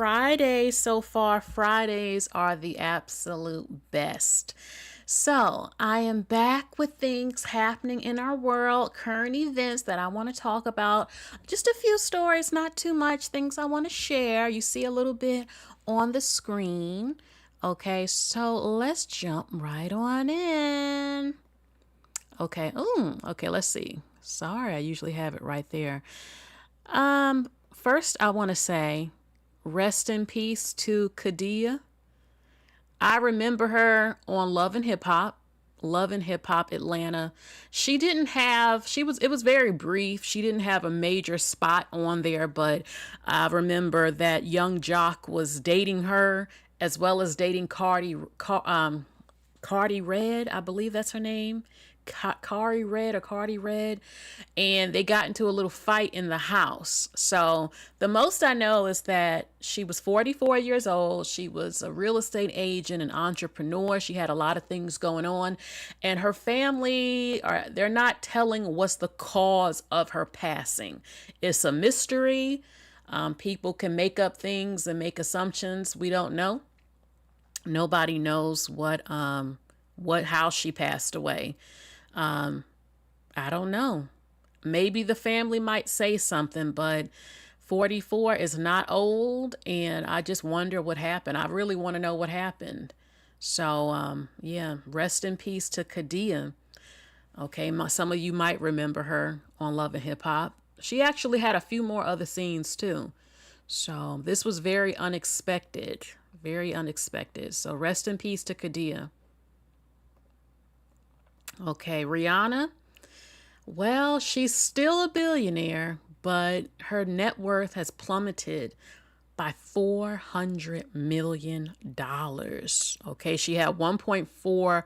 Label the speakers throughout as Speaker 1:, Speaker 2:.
Speaker 1: Friday so far. Fridays are the absolute best. So, I am back with things happening in our world, current events that I want to talk about. Just a few stories, not too much, things I want to share. You see a little bit on the screen. Okay, so let's jump right on in. Okay, okay, let's see. Sorry, I usually have it right there. First I want to say rest in peace to Kadia. I remember her on Love and Hip Hop Atlanta. It was very brief. She didn't have a major spot on there, but I remember that young jock was dating her as well as dating Cardi Red, I believe that's her name. Cardi Red, and they got into a little fight in the house. So the most I know is that she was 44 years old. She was a real estate agent, an entrepreneur. She had a lot of things going on, and her family they're not telling what's the cause of her passing. It's a mystery. People can make up things and make assumptions. We don't know. Nobody knows how she passed away. I don't know. Maybe the family might say something, but 44 is not old, and I just wonder what happened. I really want to know what happened. So, yeah, rest in peace to Kadia. Okay, some of you might remember her on Love and Hip Hop. She actually had a few more other scenes too. So this was very unexpected. Very unexpected. So rest in peace to Kadia. Okay, Rihanna. Well, she's still a billionaire, but her net worth has plummeted by $400 million. Okay, she had $1.4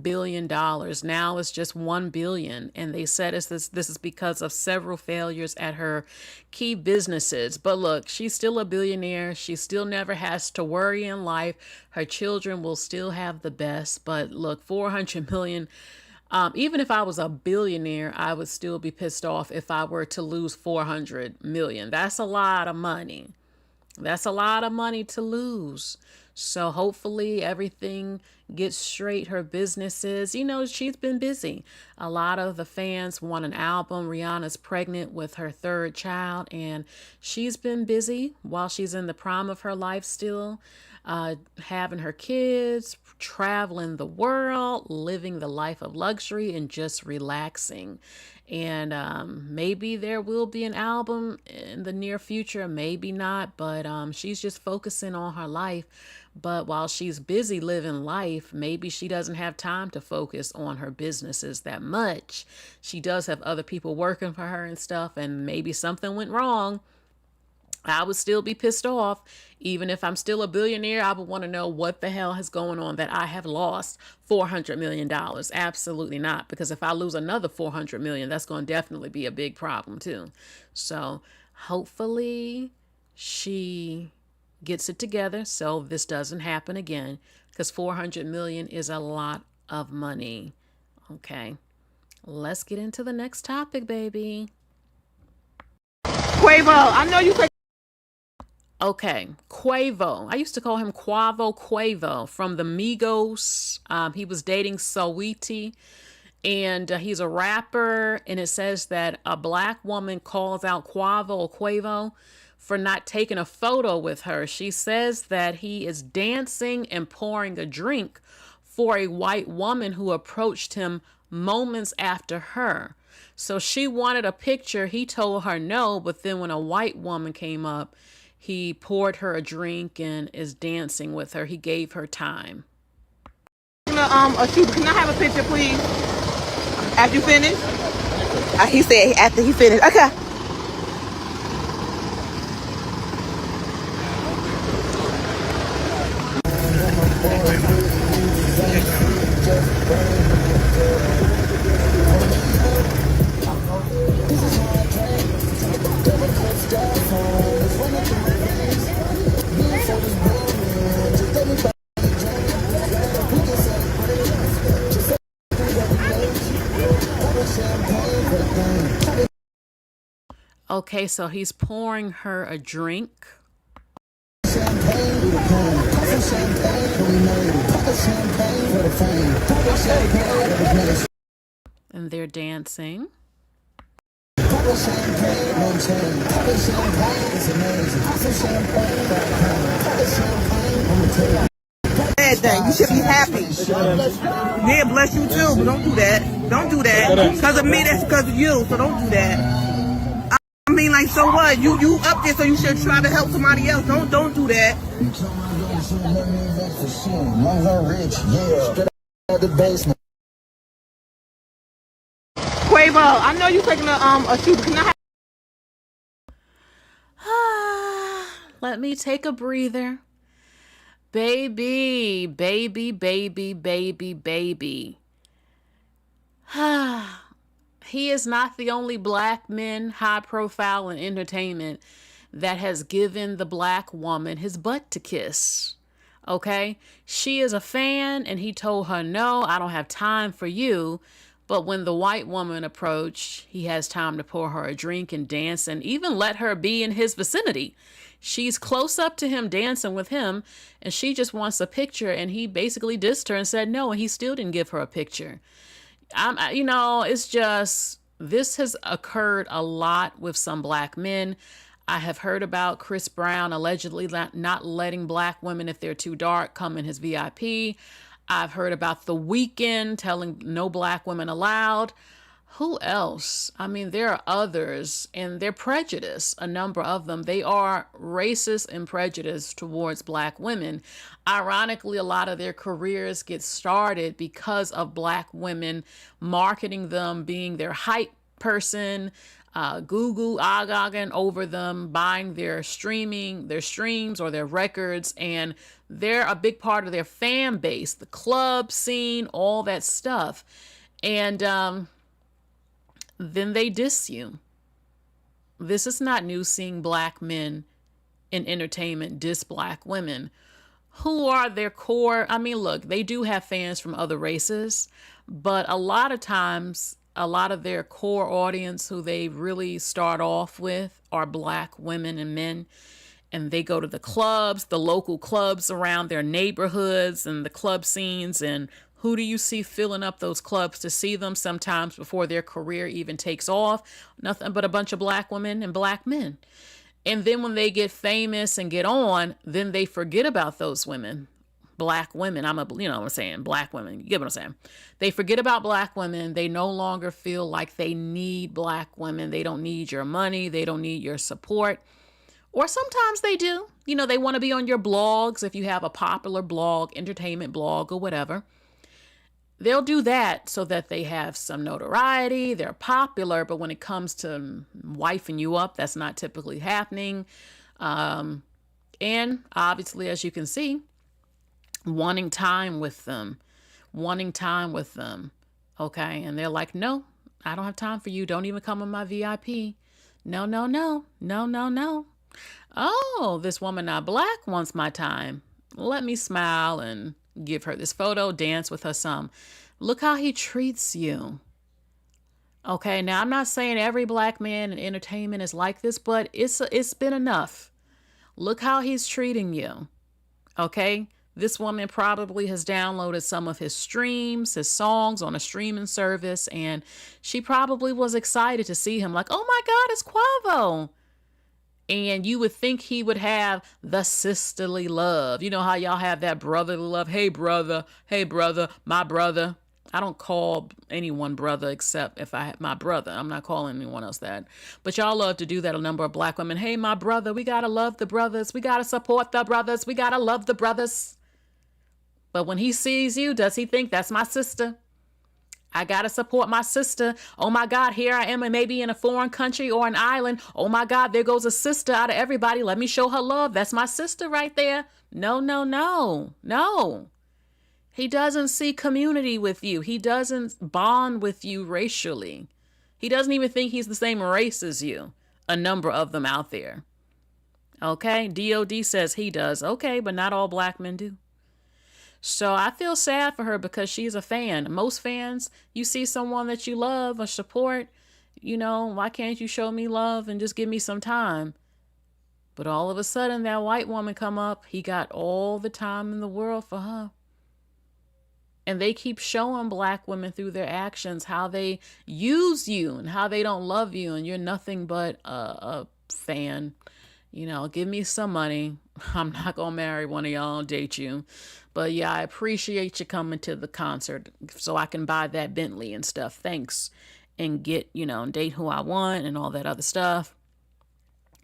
Speaker 1: billion. Now it's just $1 billion. And they said this is because of several failures at her key businesses. But look, she's still a billionaire. She still never has to worry in life. Her children will still have the best. But look, 400 million. Even if I was a billionaire, I would still be pissed off if I were to lose 400 million. That's a lot of money. That's a lot of money to lose. So hopefully everything gets straight. Her businesses, she's been busy. A lot of the fans want an album. Rihanna's pregnant with her third child, and she's been busy while she's in the prime of her life still, having her kids, traveling the world, living the life of luxury, and just relaxing. And maybe there will be an album in the near future, maybe not, but she's just focusing on her life. But while she's busy living life, maybe she doesn't have time to focus on her businesses that much. She does have other people working for her and stuff, and maybe something went wrong. I would still be pissed off. Even if I'm still a billionaire, I would want to know what the hell is going on that I have lost $400 million. Absolutely not. Because if I lose another 400 million, that's going to definitely be a big problem too. So hopefully she gets it together so this doesn't happen again, because 400 million is a lot of money. Okay, let's get into the next topic, baby.
Speaker 2: Quavo, I know you say.
Speaker 1: Okay, Quavo. I used to call him Quavo from the Migos. He was dating Saweetie, and he's a rapper. And it says that a black woman calls out Quavo for not taking a photo with her. She says that he is dancing and pouring a drink for a white woman who approached him moments after her. So she wanted a picture. He told her no, but then when a white woman came up, he poured her a drink and is dancing with her. He gave her time.
Speaker 2: Can I have a picture, please? After you finish? He said after he finished. Okay.
Speaker 1: Okay, so he's pouring her a drink. And they're dancing.
Speaker 2: Bad thing. You should be happy. Yeah, bless you too, but don't do that. Don't do that. Because of me, that's because of you. So don't do that. I mean, like, so what? You up there, so you should try to help somebody else. Don't do that. Quavo, I know you taking a shoot. Can I
Speaker 1: have... Let me take a breather. Baby, baby, baby, baby, baby. He is not the only black man high profile in entertainment that has given the black woman his butt to kiss. Okay? She is a fan and he told her, no, I don't have time for you. But when the white woman approached, he has time to pour her a drink and dance and even let her be in his vicinity. She's close up to him, dancing with him, and she just wants a picture. And he basically dissed her and said no, and he still didn't give her a picture. It's just, this has occurred a lot with some black men. I have heard about Chris Brown allegedly not letting black women, if they're too dark, come in his VIP. I've heard about The Weeknd telling no black women allowed. Who else? I mean, there are others, and they're prejudiced, a number of them. They are racist and prejudiced towards black women. Ironically, a lot of their careers get started because of black women marketing them, being their hype person, agoging over them, buying their streams or their records, and they're a big part of their fan base, the club scene, all that stuff. And then they diss you. This is not new, seeing black men in entertainment diss black women. Who are their core? I mean, look, they do have fans from other races, but a lot of times, a lot of their core audience who they really start off with are black women and men. And they go to the clubs, the local clubs around their neighborhoods and the club scenes. And who do you see filling up those clubs to see them sometimes before their career even takes off? Nothing but a bunch of black women and black men. And then when they get famous and get on, then they forget about those women. Black women, black women, you get what I'm saying? They forget about black women. They no longer feel like they need black women. They don't need your money. They don't need your support. Or sometimes they do. They want to be on your blogs if you have a popular blog, entertainment blog or whatever. They'll do that so that they have some notoriety. They're popular, but when it comes to wifing you up, that's not typically happening. And obviously, as you can see, wanting time with them. Okay. And they're like, no, I don't have time for you. Don't even come on my VIP. No. Oh, this woman not black wants my time. Let me smile and give her this photo, dance with her some. Look how he treats you. Okay, now I'm not saying every black man in entertainment is like this, but it's been enough. Look how he's treating you. Okay, this woman probably has downloaded some of his streams, his songs on a streaming service, and she probably was excited to see him, like, oh my God, it's Quavo. And you would think he would have the sisterly love. You know how y'all have that brotherly love? Hey, brother, my brother. I don't call anyone brother except if I have my brother. I'm not calling anyone else that. But y'all love to do that, a number of black women. Hey, my brother, we got to love the brothers. We got to support the brothers. We got to love the brothers. But when he sees you, does he think that's my sister? I got to support my sister. Oh my God, here I am, and maybe in a foreign country or an island. Oh my God, there goes a sister out of everybody. Let me show her love. That's my sister right there. No. He doesn't see community with you. He doesn't bond with you racially. He doesn't even think he's the same race as you. A number of them out there. Okay, DOD says he does. Okay, but not all black men do. So I feel sad for her because she's a fan. Most fans, you see someone that you love or support, why can't you show me love and just give me some time? But all of a sudden, that white woman come up. He got all the time in the world for her. And they keep showing black women through their actions how they use you and how they don't love you. And you're nothing but a fan. You know, give me some money. I'm not going to marry one of y'all and date you. But yeah, I appreciate you coming to the concert so I can buy that Bentley and stuff. Thanks. And get, you know, date who I want and all that other stuff.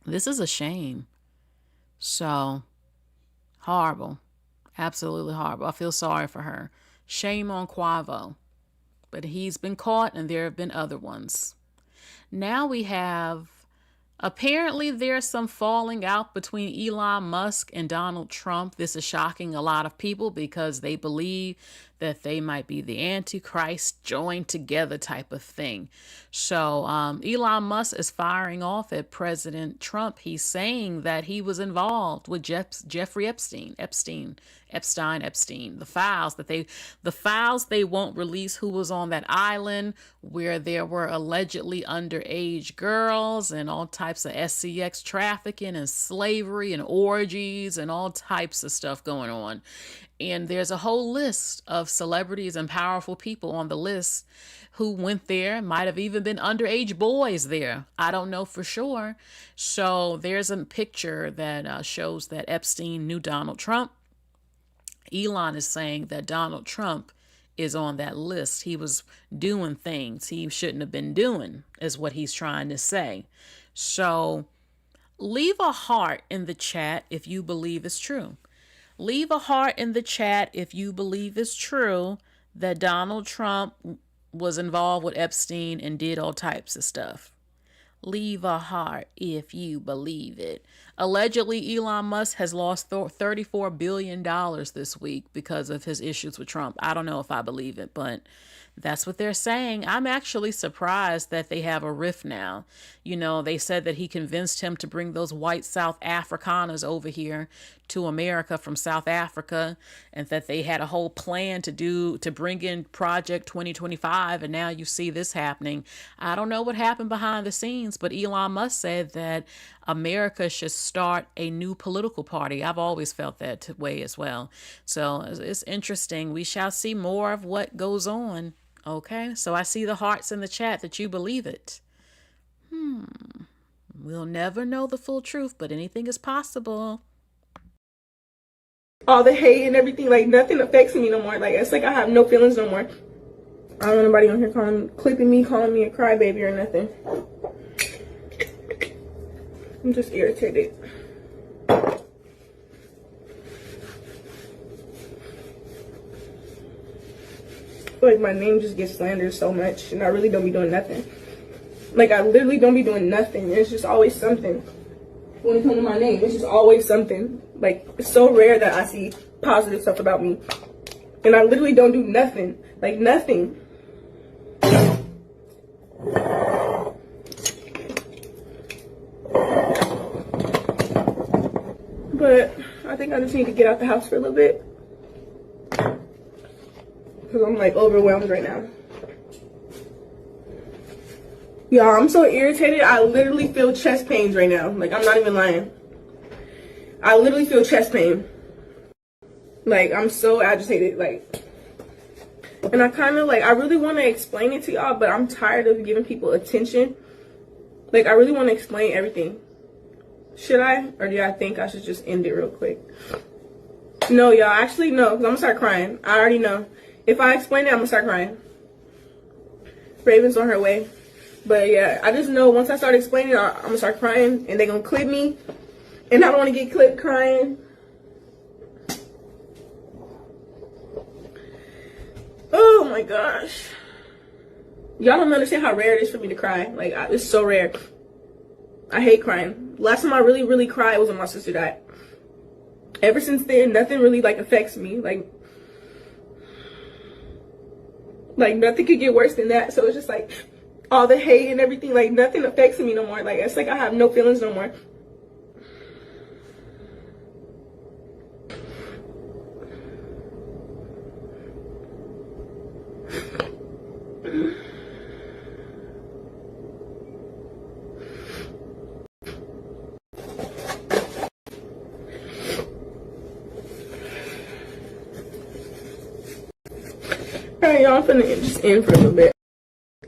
Speaker 1: This is a shame. So, horrible. Absolutely horrible. I feel sorry for her. Shame on Quavo. But he's been caught and there have been other ones. Now we have, apparently there's some falling out between Elon Musk and Donald Trump. This is shocking a lot of people because they believe that they might be the Antichrist joined together type of thing. So Elon Musk is firing off at President Trump. He's saying that he was involved with Jeffrey Epstein, the files they won't release who was on that island where there were allegedly underage girls and all types of SCX trafficking and slavery and orgies and all types of stuff going on. And there's a whole list of celebrities and powerful people on the list who went there. Might have even been underage boys there. I don't know for sure. So there's a picture that shows that Epstein knew Donald Trump. Elon is saying that Donald Trump is on that list. He was doing things he shouldn't have been doing, is what he's trying to say. So leave a heart in the chat if you believe it's true. Leave a heart in the chat if you believe it's true that Donald Trump was involved with Epstein and did all types of stuff. Leave a heart if you believe it. Allegedly, Elon Musk has lost $34 billion this week because of his issues with Trump. I don't know if I believe it, but that's what they're saying. I'm actually surprised that they have a rift now. You know, they said that he convinced him to bring those white South Afrikaners over here to America from South Africa, and that they had a whole plan to bring in Project 2025, and now you see this happening. I don't know what happened behind the scenes, but Elon Musk said that America should start a new political party. I've always felt that way as well. So it's interesting. We shall see more of what goes on. Okay, so I see the hearts in the chat that you believe it. We'll never know the full truth, but anything is possible.
Speaker 3: All the hate and everything, like, nothing affects me no more. Like, it's like I have no feelings no more. I don't want nobody on here clipping me, calling me a crybaby or nothing. I'm just irritated. Like, my name just gets slandered so much, and I really don't be doing nothing. Like, I literally don't be doing nothing. It's just always something. When it comes to my name, it's just always something. Like, it's so rare that I see positive stuff about me. And I literally don't do nothing. Like, nothing. But I think I just need to get out the house for a little bit. Because I'm, like, overwhelmed right now. Y'all, I'm so irritated. I literally feel chest pains right now. Like, I'm not even lying. I literally feel chest pain. Like, I'm so agitated. Like, and I kind of, like, I really want to explain it to y'all, but I'm tired of giving people attention. Like, I really want to explain everything. Should I? Or do y'all think I should just end it real quick? No, y'all. Actually, no. Because I'm going to start crying. I already know. If I explain it, I'm going to start crying. Raven's on her way. But yeah, I just know once I start explaining, I'm going to start crying. And they're going to clip me. And I don't want to get clipped crying. Oh my gosh. Y'all don't understand how rare it is for me to cry. Like, it's so rare. I hate crying. Last time I really, really cried was when my sister died. Ever since then, nothing really, like, affects me. Like, nothing could get worse than that. So it's just, like, all the hate and everything, like, nothing affects me no more. Like, it's like I have no feelings no more. Hey, y'all, I'm finna just end for a little bit.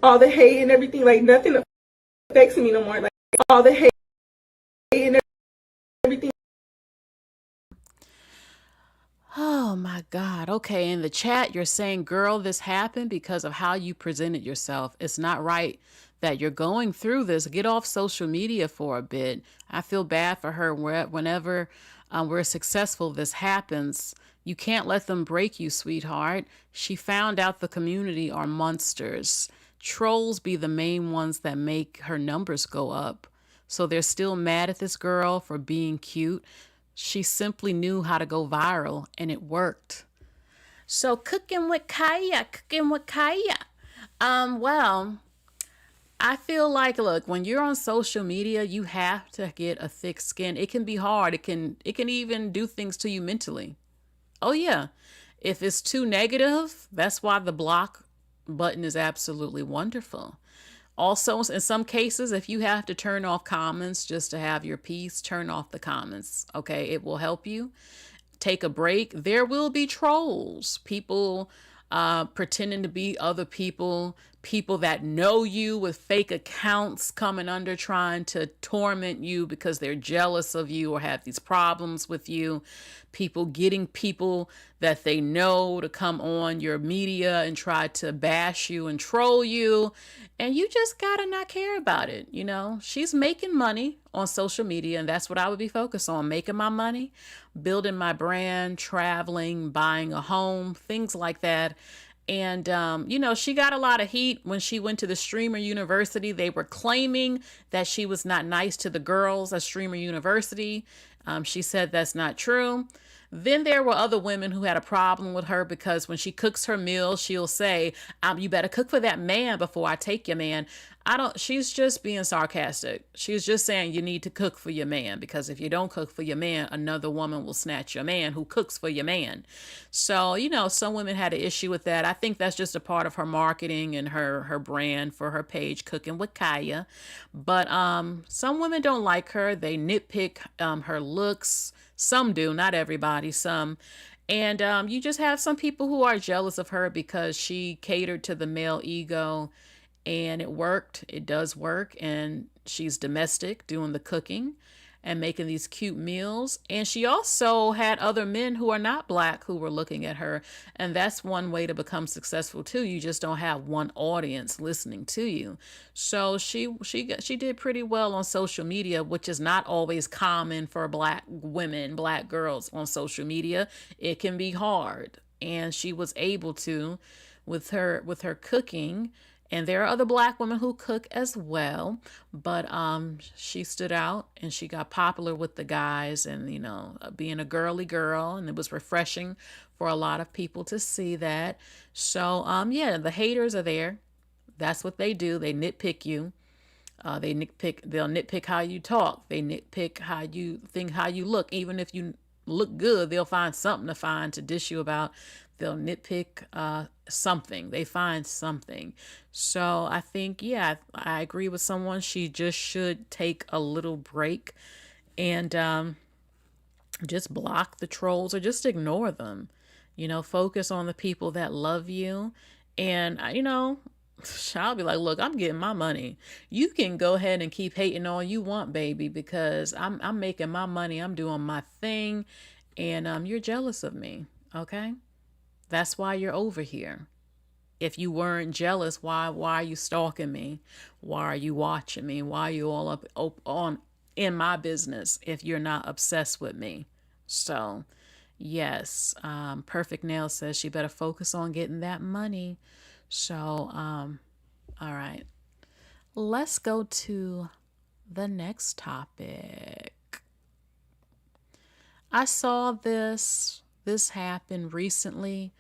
Speaker 3: All the hate and everything, like nothing affects me no more. Like all the hate and everything.
Speaker 1: Oh my God. Okay. In the chat, you're saying, girl, this happened because of how you presented yourself. It's not right that you're going through this. Get off social media for a bit. I feel bad for her whenever we're successful, this happens. You can't let them break you, sweetheart. She found out the community are monsters. Trolls be the main ones that make her numbers go up. So they're still mad at this girl for being cute. She simply knew how to go viral and it worked. So cooking with Kaya, cooking with Kaya. Well, I feel like, look, when you're on social media, you have to get a thick skin. It can be hard. It can even do things to you mentally. Oh yeah. If it's too negative, that's why the block button is absolutely wonderful. Also, in some cases, if you have to turn off comments just to have your peace, turn off the comments. Okay, it will help you. Take a break. There will be trolls, people pretending to be other people, people that know you with fake accounts coming under trying to torment you because they're jealous of you or have these problems with you. People getting people that they know to come on your media and try to bash you and troll you. And you just gotta not care about it. You know, she's making money on social media, and that's what I would be focused on, making my money, building my brand, traveling, buying a home, things like that. And, you know, she got a lot of heat when she went to the Streamer University. They were claiming that she was not nice to the girls at Streamer University. She said that's not true. Then there were other women who had a problem with her because when she cooks her meals, she'll say, you better cook for that man before I take your man. She's just being sarcastic. She's just saying you need to cook for your man because if you don't cook for your man, another woman will snatch your man who cooks for your man. So, you know, some women had an issue with that. I think that's just a part of her marketing and her brand for her page, Cooking with Kaya. But some women don't like her. They nitpick her looks. Some do, not everybody, some. And you just have some people who are jealous of her because she catered to the male ego and it worked. It does work. And she's domestic, doing the cooking and making these cute meals. And she also had other men who are not black who were looking at her. And that's one way to become successful too. You just don't have one audience listening to you. So she did pretty well on social media, which is not always common for black women, black girls on social media. It can be hard. And she was able to with her cooking. And there are other black women who cook as well, but she stood out and she got popular with the guys and, you know, being a girly girl, and it was refreshing for a lot of people to see that. So, yeah, the haters are there. That's what they do. They nitpick you. They'll nitpick how you talk. They nitpick how you think, how you look. Even if you look good, they'll find something to dish you about. They'll nitpick something. They find something. So I think, yeah, I agree with someone. She just should take a little break and just block the trolls or just ignore them. You know, focus on the people that love you. And, you know, I'll be like, look, I'm getting my money. You can go ahead and keep hating all you want, baby, because I'm making my money. I'm doing my thing. And you're jealous of me. Okay? That's why you're over here. If you weren't jealous, why are you stalking me? Why are you watching me? Why are you all up on in my business if you're not obsessed with me? So, yes, Perfect Nail says she better focus on getting that money. So, all right. Let's go to the next topic. I saw this happened recently.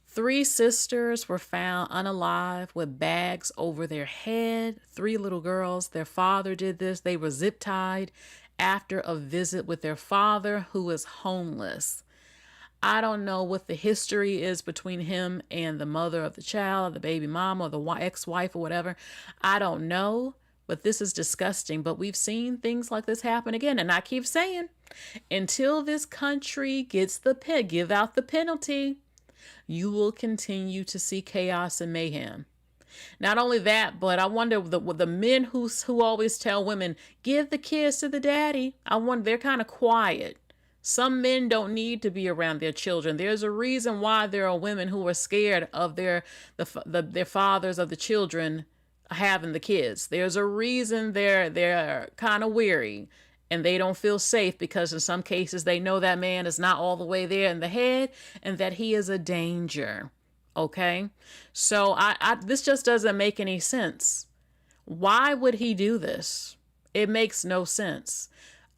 Speaker 1: 3 sisters were found unalive with bags over their head. 3 little girls. Their father did this. They were zip tied after a visit with their father, who is homeless. I don't know what the history is between him and the mother of the child, the baby mama, or the ex-wife or whatever. I don't know, but this is disgusting. But we've seen things like this happen again. And I keep saying, until this country gets give out the penalty, you will continue to see chaos and mayhem. Not only that, but I wonder the men who always tell women, give the kids to the daddy. I wonder, they're kind of quiet. Some men don't need to be around their children. There's a reason why there are women who are scared of their fathers of the children having the kids. There's a reason they're kind of weary and they don't feel safe, because in some cases they know that man is not all the way there in the head and that he is a danger. Okay, so I this just doesn't make any sense. Why would he do this? It makes no sense.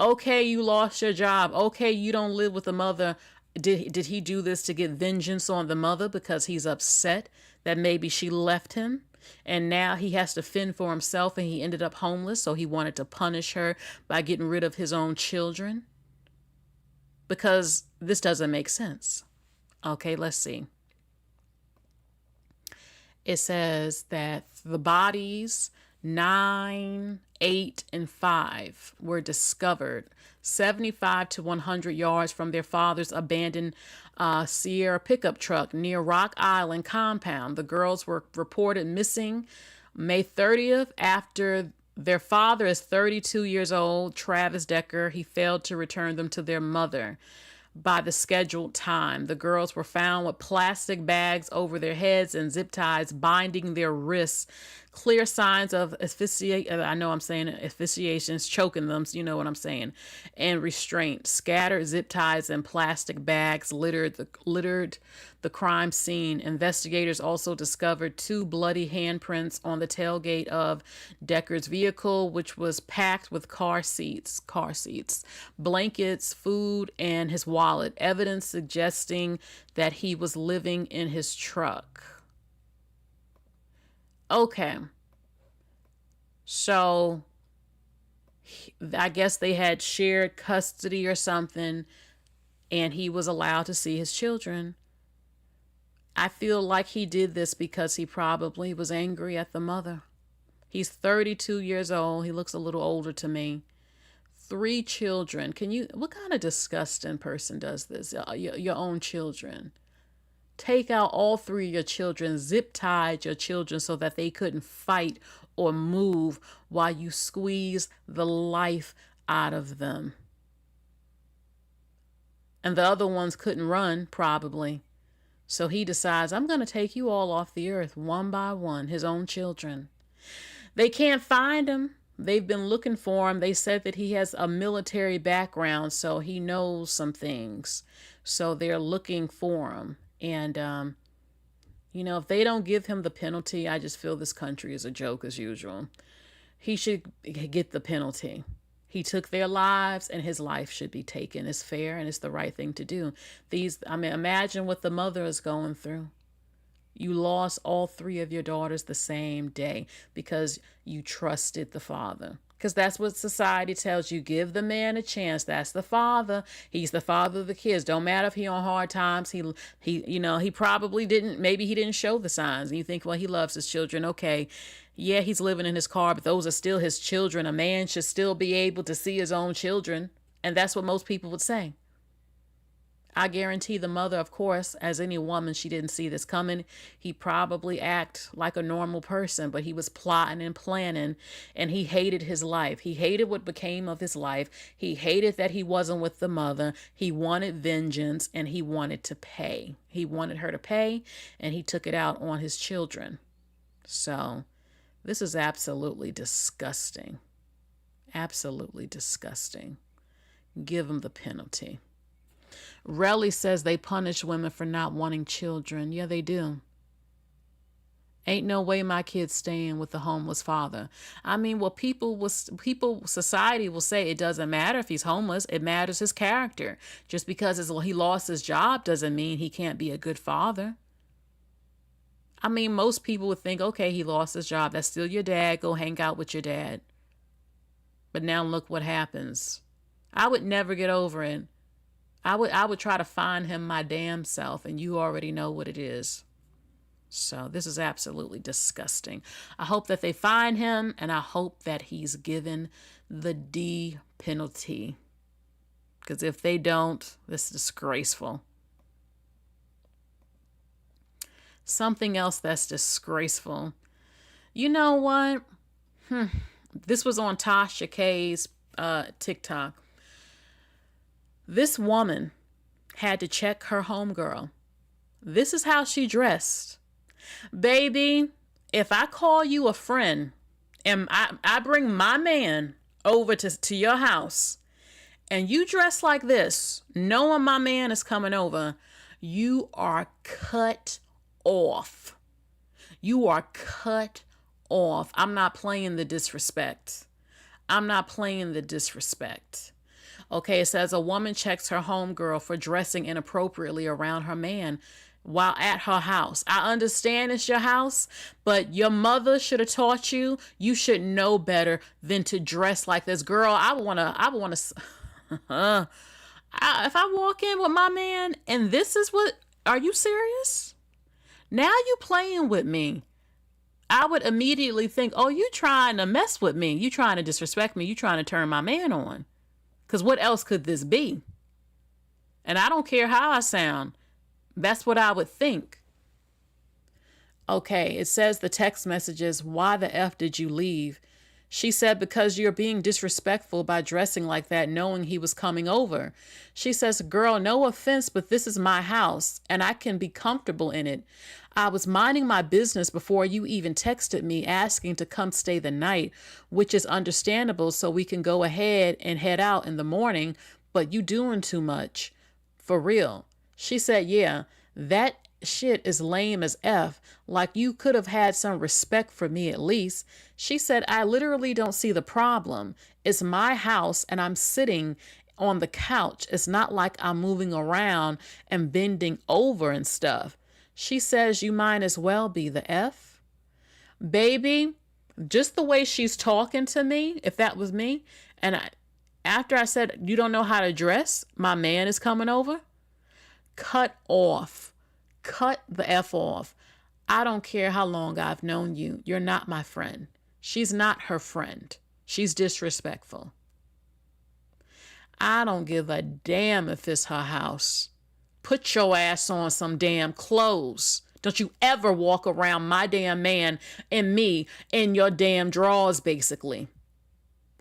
Speaker 1: Okay, you lost your job. Okay, you don't live with the mother. Did he do this to get vengeance on the mother because he's upset that maybe she left him? And now he has to fend for himself and he ended up homeless, so he wanted to punish her by getting rid of his own children? Because this doesn't make sense. Okay, let's see. It says that the bodies 9, 8, and 5 were discovered 75 to 100 yards from their father's abandoned Sierra pickup truck near Rock Island compound. The girls were reported missing May 30th after their father is 32 years old, Travis Decker. He failed to return them to their mother by the scheduled time. The girls were found with plastic bags over their heads and zip ties binding their wrists. Clear signs of asphyxiation. I know I'm saying asphyxiation, choking them, so you know what I'm saying. And restraint. Scattered zip ties and plastic bags littered the crime scene. Investigators also discovered 2 bloody handprints on the tailgate of Decker's vehicle, which was packed with car seats, blankets, food, and his wallet. Evidence suggesting that he was living in his truck. Okay. So I guess they had shared custody or something, and he was allowed to see his children. I feel like he did this because he probably was angry at the mother. He's 32 years old. He looks a little older to me. 3 children. What kind of disgusting person does this? Your own children. Take out all 3 of your children, zip tied your children so that they couldn't fight or move while you squeeze the life out of them. And the other ones couldn't run, probably. So he decides, I'm going to take you all off the earth one by one, his own children. They can't find him. They've been looking for him. They said that he has a military background, so he knows some things. So they're looking for him. And, if they don't give him the penalty, I just feel this country is a joke as usual. He should get the penalty. He took their lives and his life should be taken. It's fair and it's the right thing to do. Imagine what the mother is going through. You lost all 3 of your daughters the same day because you trusted the father. Because that's what society tells you. Give the man a chance. That's the father. He's the father of the kids. Don't matter if he on hard times. He probably didn't. Maybe he didn't show the signs. And you think, well, he loves his children. Okay, yeah, he's living in his car, but those are still his children. A man should still be able to see his own children, and that's what most people would say. I guarantee the mother, of course, as any woman, she didn't see this coming. He probably acted like a normal person, but he was plotting and planning, and he hated his life. He hated what became of his life. He hated that he wasn't with the mother. He wanted vengeance, and he wanted to pay. He wanted her to pay, and he took it out on his children. So this is absolutely disgusting. Absolutely disgusting. Give him the penalty. Relly says they punish women for not wanting children. Yeah, they do. Ain't no way my kid's staying with the homeless father. Society will say it doesn't matter if he's homeless. It matters his character. Just because he lost his job doesn't mean he can't be a good father. Most people would think, okay, he lost his job. That's still your dad. Go hang out with your dad. But now look what happens. I would never get over it. I would try to find him my damn self, and you already know what it is. So this is absolutely disgusting. I hope that they find him, and I hope that he's given the D penalty. Because if they don't, this is disgraceful. Something else that's disgraceful. You know what? This was on Tasha K's TikTok. This woman had to check her homegirl. This is how she dressed. Baby, if I call you a friend and I bring my man over to your house and you dress like this, knowing my man is coming over, you are cut off. You are cut off. I'm not playing the disrespect. I'm not playing the disrespect. Okay, it says a woman checks her homegirl for dressing inappropriately around her man while at her house. I understand it's your house, but your mother should have taught you. You should know better than to dress like this. Girl, I would want to, if I walk in with my man and this is what, are you serious? Now you playing with me. I would immediately think, oh, you trying to mess with me. You trying to disrespect me. You trying to turn my man on. Because what else could this be? And I don't care how I sound. That's what I would think. Okay, it says the text messages, why the F did you leave? She said, because you're being disrespectful by dressing like that, knowing he was coming over. She says, girl, no offense, but this is my house and I can be comfortable in it. I was minding my business before you even texted me asking to come stay the night, which is understandable so we can go ahead and head out in the morning, but you doing too much. For real. She said, yeah, that shit is lame as F. Like you could have had some respect for me at least. She said, I literally don't see the problem. It's my house and I'm sitting on the couch. It's not like I'm moving around and bending over and stuff. She says, you might as well be the F. Baby, just the way she's talking to me, if that was me, and after I said, you don't know how to dress, my man is coming over, cut off. Cut the F off. I don't care how long I've known you. You're not my friend. She's not her friend. She's disrespectful. I don't give a damn if it's her house. Put your ass on some damn clothes. Don't you ever walk around my damn man and me in your damn drawers, basically.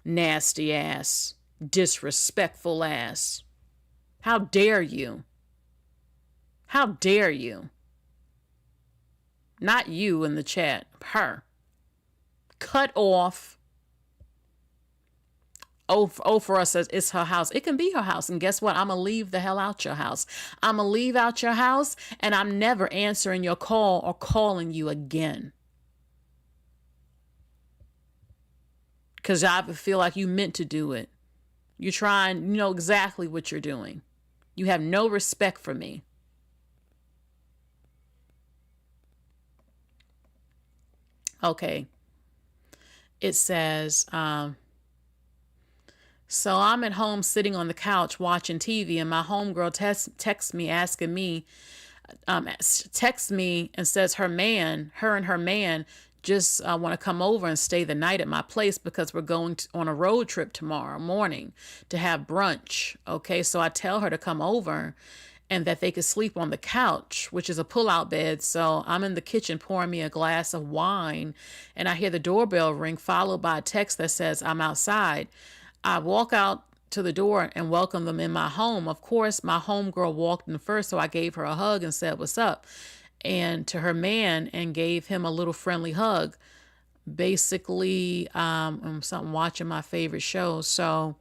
Speaker 1: Nasty ass. Disrespectful ass. How dare you? How dare you? Not you in the chat. Her. Cut off. Oh, for us, says it's her house. It can be her house. And guess what? I'm going to leave the hell out your house. I'm going to leave out your house and I'm never answering your call or calling you again. Because I feel like you meant to do it. You're trying, you know exactly what you're doing. You have no respect for me. Okay. It says, so I'm at home sitting on the couch watching TV and my homegirl texts me asking me, texts me and says her and her man just want to come over and stay the night at my place because we're going on a road trip tomorrow morning to have brunch. Okay, so I tell her to come over and that they could sleep on the couch, which is a pull-out bed. So I'm in the kitchen pouring me a glass of wine and I hear the doorbell ring followed by a text that says I'm outside. I walk out to the door and welcome them in my home. Of course, my homegirl walked in first, so I gave her a hug and said, what's up? And to her man and gave him a little friendly hug. Basically, I'm watching my favorite show. So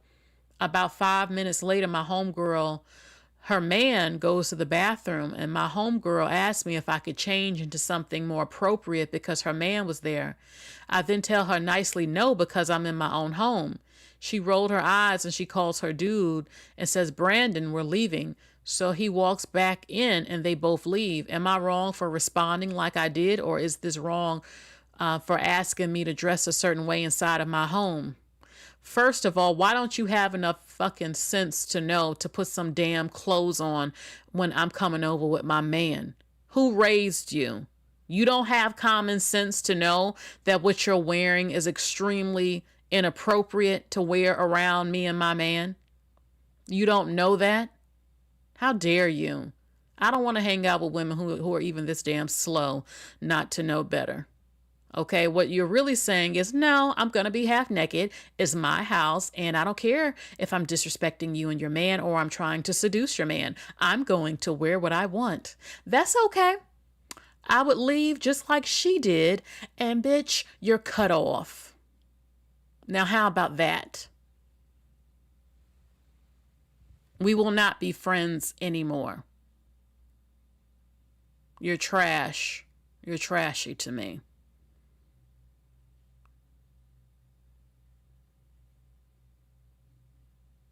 Speaker 1: about 5 minutes later, my homegirl, her man goes to the bathroom and my homegirl asked me if I could change into something more appropriate because her man was there. I then tell her nicely no because I'm in my own home. She rolled her eyes and she calls her dude and says, Brandon, we're leaving. So he walks back in and they both leave. Am I wrong for responding like I did? Or is this wrong for asking me to dress a certain way inside of my home? First of all, why don't you have enough fucking sense to know to put some damn clothes on when I'm coming over with my man? Who raised you? You don't have common sense to know that what you're wearing is extremely inappropriate to wear around me and my man? You don't know that? How dare you? I don't want to hang out with women who are even this damn slow not to know better. Okay, what you're really saying is, no, I'm going to be half naked. It's my house, and I don't care if I'm disrespecting you and your man or I'm trying to seduce your man. I'm going to wear what I want. That's okay. I would leave just like she did, and bitch, you're cut off. Now, how about that? We will not be friends anymore. You're trash. You're trashy to me.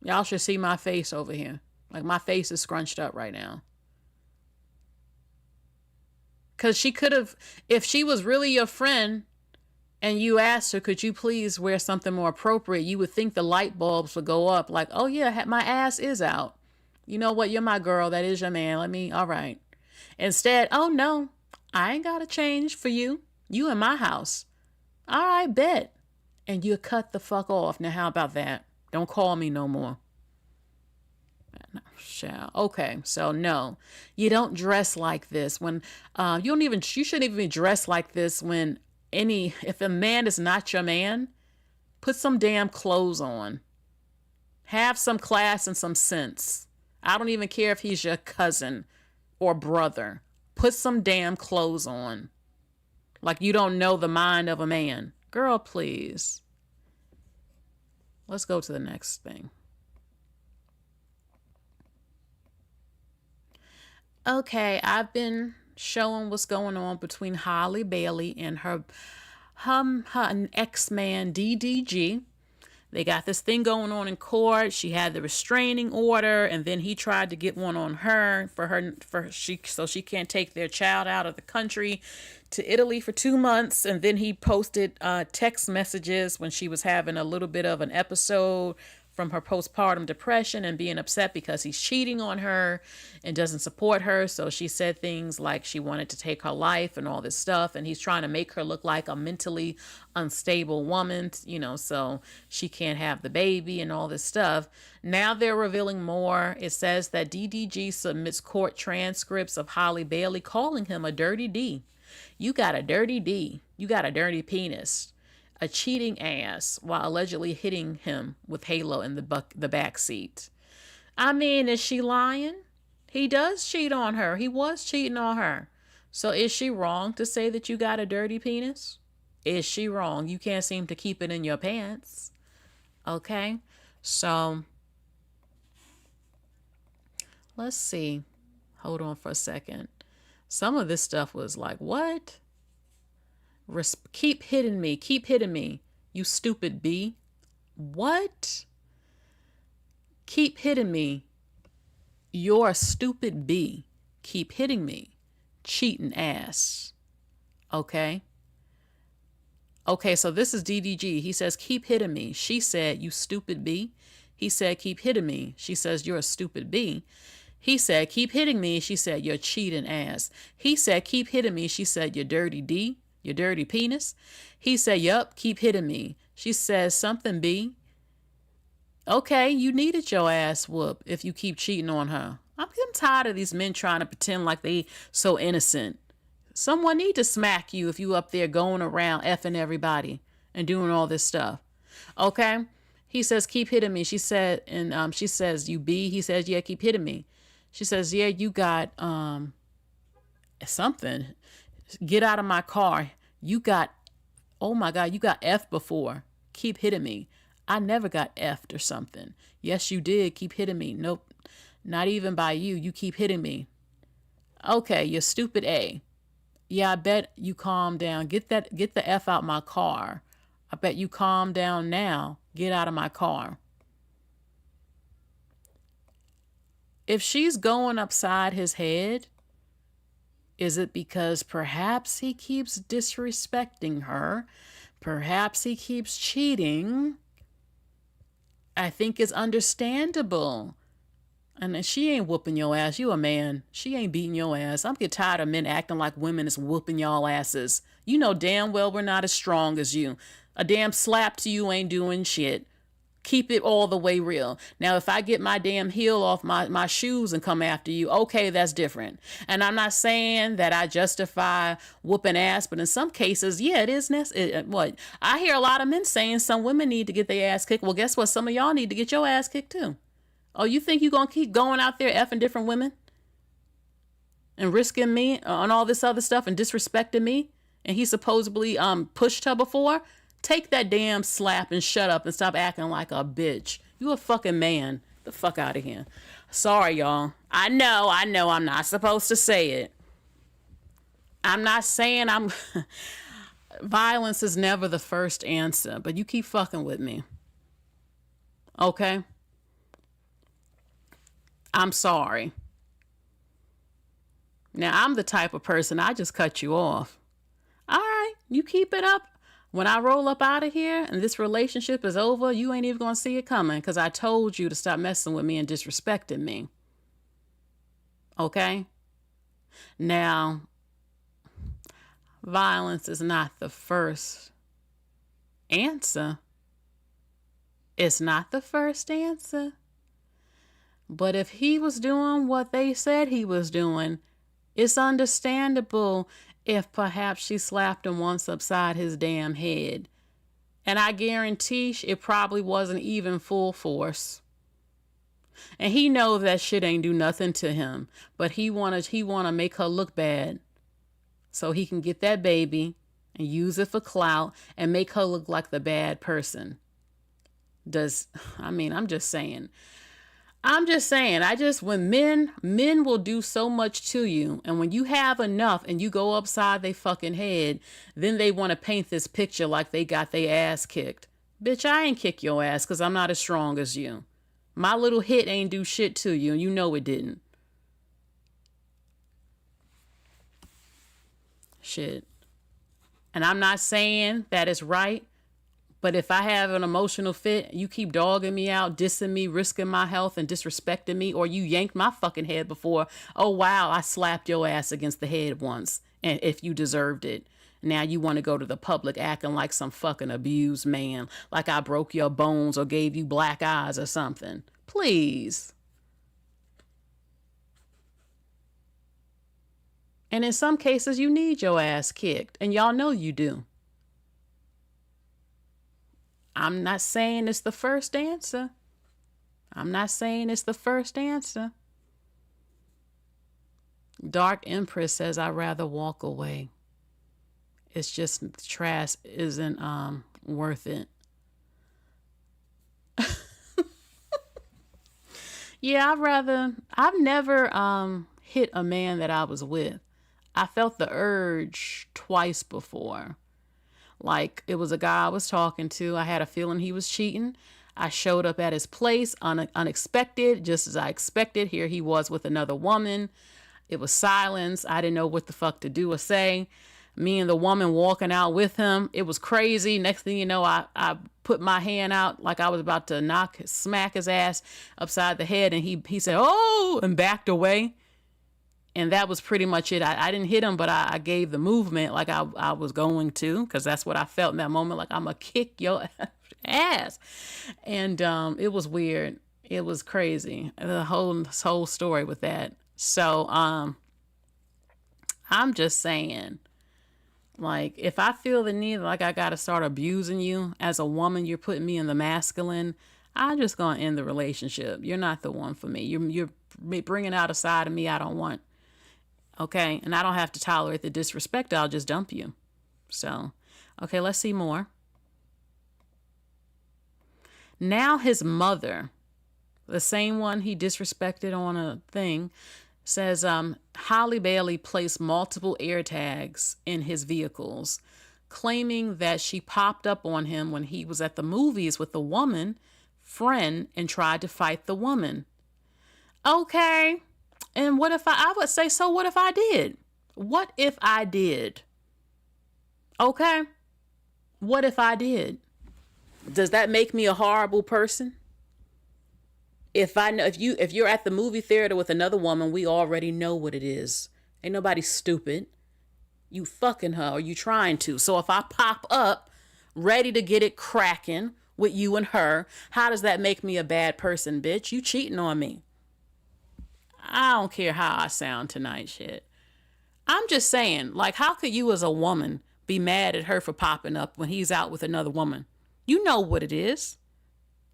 Speaker 1: Y'all should see my face over here. Like, my face is scrunched up right now. Because she could have, if she was really your friend and you asked her, could you please wear something more appropriate, you would think the light bulbs would go up. Like, oh yeah, my ass is out. You know what? You're my girl. That is your man. All right. Instead, oh no, I ain't got to change for you. You in my house. All right, bet. And you cut the fuck off. Now, how about that? Don't call me no more. Okay, so no, you don't dress like this when you shouldn't even be dressed like this when if a man is not your man. Put some damn clothes on. Have some class and some sense. I don't even care if he's your cousin or brother. Put some damn clothes on. Like you don't know the mind of a man. Girl, please. Let's go to the next thing. Okay, I've been showing what's going on between Halle Bailey and her ex-man DDG. They got this thing going on in court. She had the restraining order, and then he tried to get one on her so she can't take their child out of the country to Italy for 2 months. And then he posted text messages when she was having a little bit of an episode from her postpartum depression and being upset because he's cheating on her and doesn't support her. So she said things like she wanted to take her life and all this stuff. And he's trying to make her look like a mentally unstable woman, so she can't have the baby and all this stuff. Now they're revealing more. It says that DDG submits court transcripts of Halle Bailey calling him a dirty D. You got a dirty D. You got a dirty penis. A cheating ass, while allegedly hitting him with Halo in the back seat. I mean, is she lying? He does cheat on her. He was cheating on her. So is she wrong to say that you got a dirty penis? Is she wrong? You can't seem to keep it in your pants. Okay? So, let's see. Hold on for a second. Some of this stuff was like, what? Keep hitting me. Keep hitting me. You stupid B. What? Keep hitting me. You're a stupid B. Keep hitting me. Cheating ass. Okay? Okay, so this is DDG. He says, keep hitting me. She said, you stupid B. He said, keep hitting me. She says, you're a stupid B. He said, keep hitting me. She said, you're cheating ass. He said, keep hitting me. She said, you're dirty D. Your dirty penis. He said, yup, keep hitting me. She says, something B. Okay, you needed your ass whooped if you keep cheating on her. I'm getting tired of these men trying to pretend like they so innocent. Someone need to smack you if you up there going around effing everybody and doing all this stuff. Okay? He says, keep hitting me. She said, and she says, you B. He says, yeah, keep hitting me. She says, yeah, you got something. Get out of my car. You got, oh my God, you got F before. Keep hitting me. I never got F'd or something. Yes, you did. Keep hitting me. Nope. Not even by you. You keep hitting me. Okay, you're stupid A. Yeah, I bet you calm down. Get the F out my car. I bet you calm down now. Get out of my car. If she's going upside his head, is it because perhaps he keeps disrespecting her? Perhaps he keeps cheating? I think it's understandable. And she ain't whooping your ass. You a man. She ain't beating your ass. I'm getting tired of men acting like women is whooping y'all asses. You know damn well we're not as strong as you. A damn slap to you ain't doing shit. Keep it all the way real. Now, if I get my damn heel off my shoes and come after you, okay, that's different. And I'm not saying that I justify whooping ass, but in some cases, yeah, it is necessary. What? I hear a lot of men saying some women need to get their ass kicked. Well, guess what? Some of y'all need to get your ass kicked too. Oh, you think you're going to keep going out there effing different women? And risking me on all this other stuff and disrespecting me? And he supposedly pushed her before? Take that damn slap and shut up and stop acting like a bitch. You a fucking man. The fuck out of here. Sorry, y'all. I know I'm not supposed to say it. I'm not saying violence is never the first answer, but you keep fucking with me. Okay? I'm sorry. Now, I'm the type of person, I just cut you off. All right, you keep it up. When I roll up out of here and this relationship is over, you ain't even going to see it coming because I told you to stop messing with me and disrespecting me. Okay? Now, violence is not the first answer. It's not the first answer. But if he was doing what they said he was doing, it's understandable if perhaps she slapped him once upside his damn head. And I guarantee it probably wasn't even full force. And he knows that shit ain't do nothing to him. But he wanna make her look bad. So he can get that baby and use it for clout and make her look like the bad person. I'm just saying. When men will do so much to you, and when you have enough and you go upside they fucking head, then they want to paint this picture like they got their ass kicked. Bitch, I ain't kick your ass because I'm not as strong as you. My little hit ain't do shit to you, and you know it didn't. Shit. And I'm not saying that it's right. But if I have an emotional fit, you keep dogging me out, dissing me, risking my health and disrespecting me, or you yanked my fucking head before, oh wow, I slapped your ass against the head once, and if you deserved it. Now you want to go to the public acting like some fucking abused man, like I broke your bones or gave you black eyes or something. Please. And in some cases, you need your ass kicked, and y'all know you do. I'm not saying it's the first answer. Dark Empress says I'd rather walk away. It's just trash isn't worth it. Yeah, I've never hit a man that I was with. I felt the urge twice before. Like, it was a guy I was talking to. I had a feeling he was cheating. I showed up at his place unexpected, just as I expected. Here he was with another woman. It was silence. I didn't know what the fuck to do or say. Me and the woman walking out with him. It was crazy. Next thing you know, I put my hand out like I was about to smack his ass upside the head. And he said, oh, and backed away. And that was pretty much it. I didn't hit him, but I gave the movement like I was going to, because that's what I felt in that moment. Like, I'm going to kick your ass. And it was weird. It was crazy. This whole story with that. So I'm just saying, like, if I feel the need, like I got to start abusing you as a woman, you're putting me in the masculine, I'm just going to end the relationship. You're not the one for me. You're bringing out a side of me I don't want. Okay, and I don't have to tolerate the disrespect. I'll just dump you. So, okay, let's see more. Now his mother, the same one he disrespected on a thing, says Halle Bailey placed multiple air tags in his vehicles, claiming that she popped up on him when he was at the movies with a woman friend and tried to fight the woman. Okay. And what if I would say, so what if I did? What if I did? Okay. What if I did? Does that make me a horrible person? If you're at the movie theater with another woman, we already know what it is. Ain't nobody stupid. You fucking her or you trying to. So if I pop up ready to get it cracking with you and her. How does that make me a bad person, bitch? You cheating on me. I don't care how I sound tonight, shit. I'm just saying, like, how could you as a woman be mad at her for popping up when he's out with another woman? You know what it is.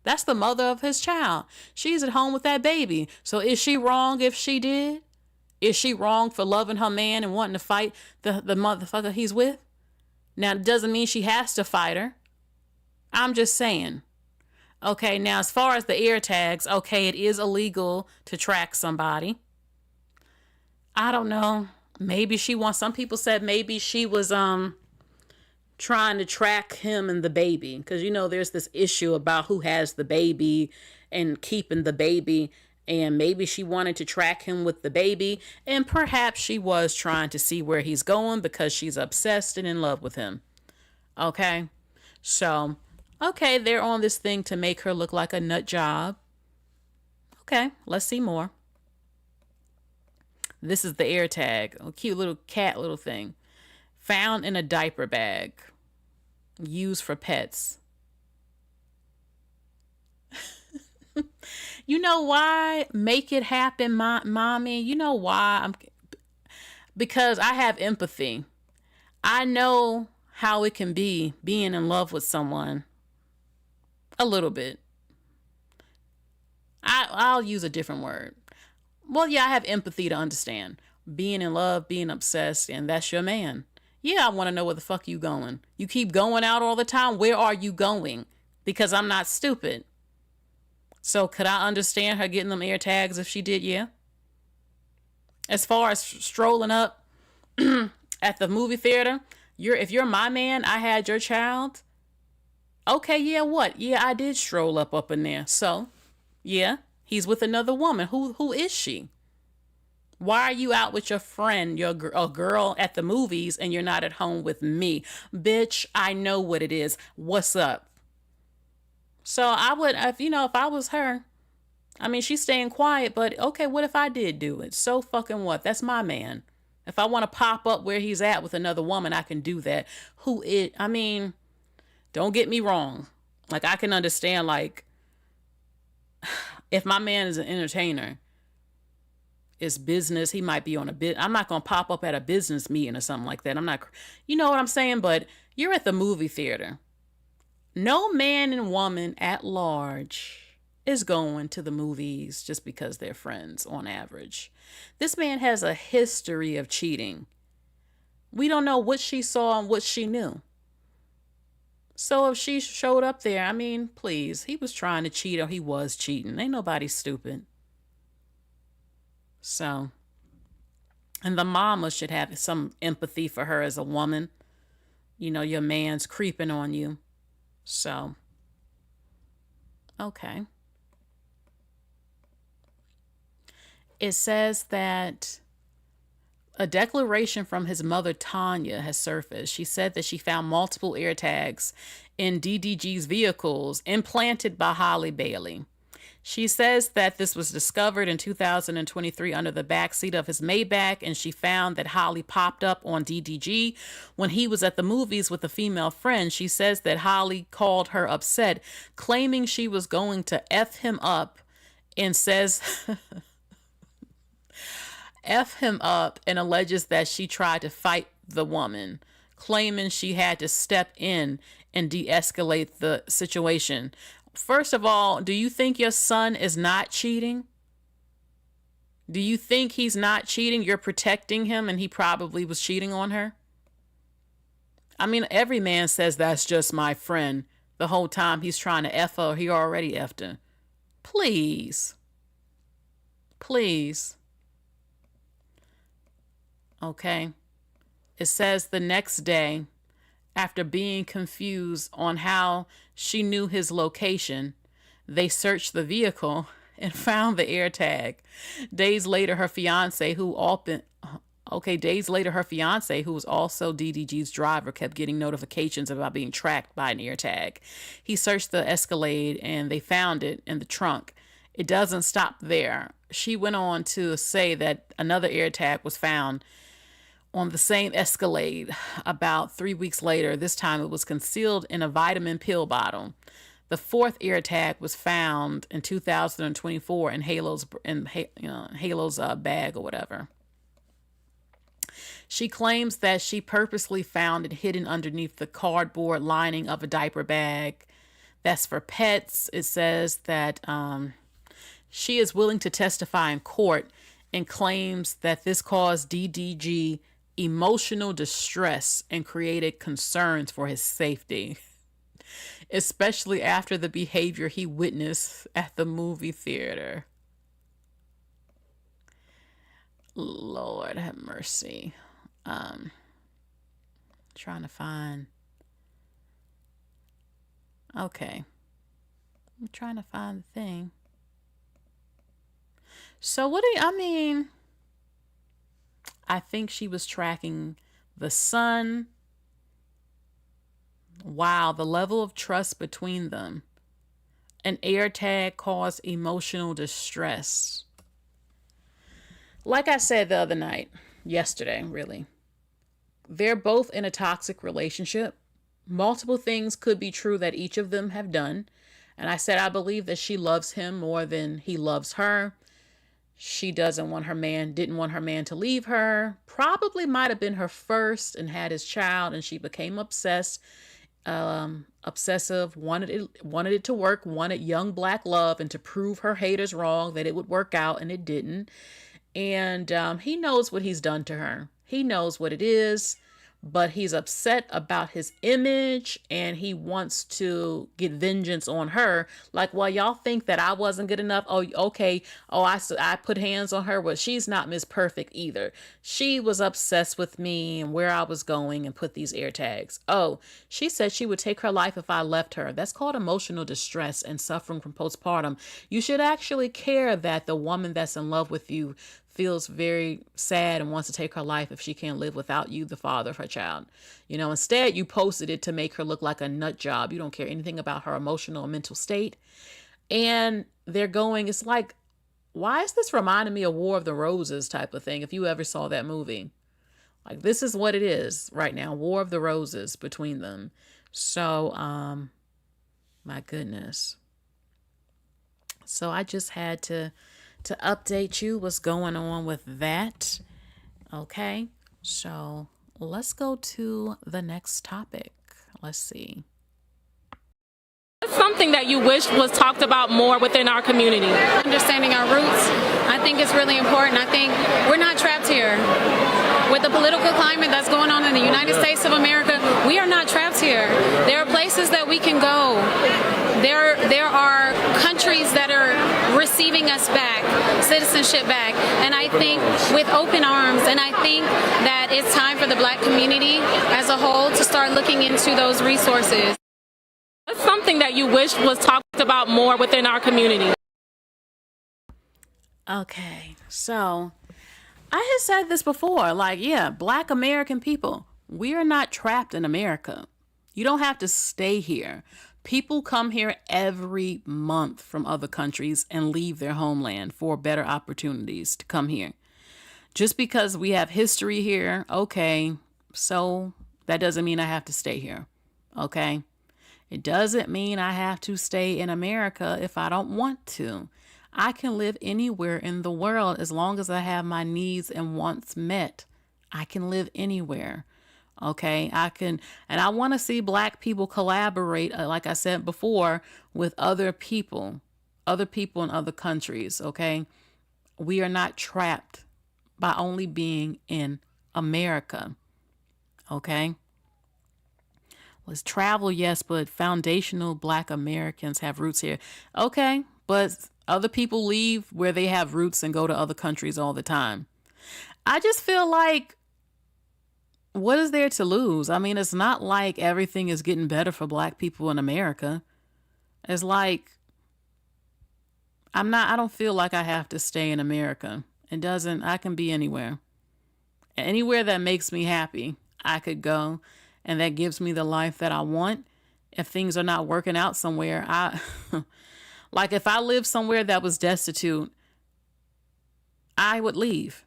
Speaker 1: That's the mother of his child. She's at home with that baby. So is she wrong if she did? Is she wrong for loving her man and wanting to fight the motherfucker he's with? Now, it doesn't mean she has to fight her. I'm just saying. Okay, now as far as the air tags, okay, it is illegal to track somebody. I don't know. Maybe she wants, some people said maybe she was trying to track him and the baby. Because, you know, there's this issue about who has the baby and keeping the baby. And maybe she wanted to track him with the baby. And perhaps she was trying to see where he's going because she's obsessed and in love with him. Okay? So, okay, they're on this thing to make her look like a nut job. Okay, let's see more. This is the air tag. A cute little cat little thing. Found in a diaper bag. Used for pets. You know why? Make it happen, mommy. You know why? Because I have empathy. I know how it can be being in love with someone. A little bit. I'll use a different word. Well, yeah, I have empathy to understand. Being in love, being obsessed, and that's your man. Yeah, I want to know where the fuck you going. You keep going out all the time. Where are you going? Because I'm not stupid. So could I understand her getting them air tags if she did? Yeah. As far as strolling up at the movie theater, if you're my man, I had your child. Okay, yeah, what? Yeah, I did stroll up in there. So, yeah, he's with another woman. Who is she? Why are you out with your friend, a girl at the movies, and you're not at home with me? Bitch, I know what it is. What's up? So I would, if I was her, I mean, she's staying quiet, but okay, what if I did do it? So fucking what? That's my man. If I want to pop up where he's at with another woman, I can do that. Don't get me wrong. Like, I can understand, like, if my man is an entertainer, it's business. He might be on a bit. I'm not going to pop up at a business meeting or something like that. I'm not, you know what I'm saying? But you're at the movie theater. No man and woman at large is going to the movies just because they're friends on average. This man has a history of cheating. We don't know what she saw and what she knew. So if she showed up there, I mean, please, he was trying to cheat or he was cheating. Ain't nobody stupid. So, and the mama should have some empathy for her as a woman. You know, your man's creeping on you. So, okay. It says that a declaration from his mother, Tanya, has surfaced. She said that she found multiple air tags in DDG's vehicles implanted by Halle Bailey. She says that this was discovered in 2023 under the backseat of his Maybach, and she found that Halle popped up on DDG when he was at the movies with a female friend. She says that Halle called her upset, claiming she was going to F him up, and says... F him up, and alleges that she tried to fight the woman, claiming she had to step in and de-escalate the situation. First of all, do you think your son is not cheating? Do you think he's not cheating? You're protecting him and he probably was cheating on her? I mean, every man says that's just my friend the whole time he's trying to F her. He already F'd her. Please. Please. Okay. It says the next day, after being confused on how she knew his location, they searched the vehicle and found the air tag. Days later, her fiance, who was also DDG's driver, kept getting notifications about being tracked by an air tag. He searched the Escalade and they found it in the trunk. It doesn't stop there. She went on to say that another air tag was found on the same Escalade about 3 weeks later. This time it was concealed in a vitamin pill bottle. The fourth ear tag was found in 2024 in Halo's bag or whatever. She claims that she purposely found it hidden underneath the cardboard lining of a diaper bag that's for pets. It says that she is willing to testify in court and claims that this caused DDG emotional distress and created concerns for his safety, especially after the behavior he witnessed at the movie theater. Lord have mercy. Trying to find. Okay. I'm trying to find the thing. So what do you, I mean, I think she was tracking the son. Wow, the level of trust between them. An AirTag caused emotional distress. Like I said the other night, yesterday, really, they're both in a toxic relationship. Multiple things could be true that each of them have done. And I said, I believe that she loves him more than he loves her. She didn't want her man to leave her. Probably might have been her first and had his child, and she became obsessive, wanted it to work, wanted young black love, and to prove her haters wrong that it would work out, and it didn't. And he knows what he's done to her. He knows what it is, but he's upset about his image and he wants to get vengeance on her. Like, well, y'all think that I wasn't good enough. Oh, okay. Oh, I put hands on her. Well, she's not Miss Perfect either. She was obsessed with me and where I was going and put these air tags. Oh, she said she would take her life if I left her. That's called emotional distress and suffering from postpartum. You should actually care that the woman that's in love with you feels very sad and wants to take her life if she can't live without you, the father of her child. You know, instead you posted it to make her look like a nut job. You don't care anything about her emotional and mental state. And they're going, it's like, why is this reminding me of War of the Roses type of thing? If you ever saw that movie, like, this is what it is right now. War of the Roses between them. So, my goodness. So I just had to update you what's going on with that. Okay, so let's go to the next topic. Let's see.
Speaker 4: What's something that you wish was talked about more within our community?
Speaker 5: Understanding our roots, I think it's really important. I think we're not trapped here. With the political climate that's going on in the United States of America, we are not trapped here. There are places that we can go. There are countries that are receiving us back, citizenship back, and I think with open arms, and I think that it's time for the Black community as a whole to start looking into those resources.
Speaker 4: What's something that you wish was talked about more within our community?
Speaker 1: Okay, so I had said this before, like, yeah, Black American people, we are not trapped in America. You don't have to stay here. People come here every month from other countries and leave their homeland for better opportunities to come here. Just because we have history here, okay, so that doesn't mean I have to stay here, okay? It doesn't mean I have to stay in America if I don't want to. I can live anywhere in the world as long as I have my needs and wants met. I can live anywhere. Okay, I can, and I want to see Black people collaborate, like I said before, with other people in other countries. Okay, we are not trapped by only being in America. Okay, let's travel, yes, but foundational Black Americans have roots here. Okay, but other people leave where they have roots and go to other countries all the time. I just feel like, what is there to lose? I mean, it's not like everything is getting better for Black people in America. It's like, I don't feel like I have to stay in America. I can be anywhere. Anywhere that makes me happy, I could go, and that gives me the life that I want. If things are not working out somewhere, like if I lived somewhere that was destitute, I would leave.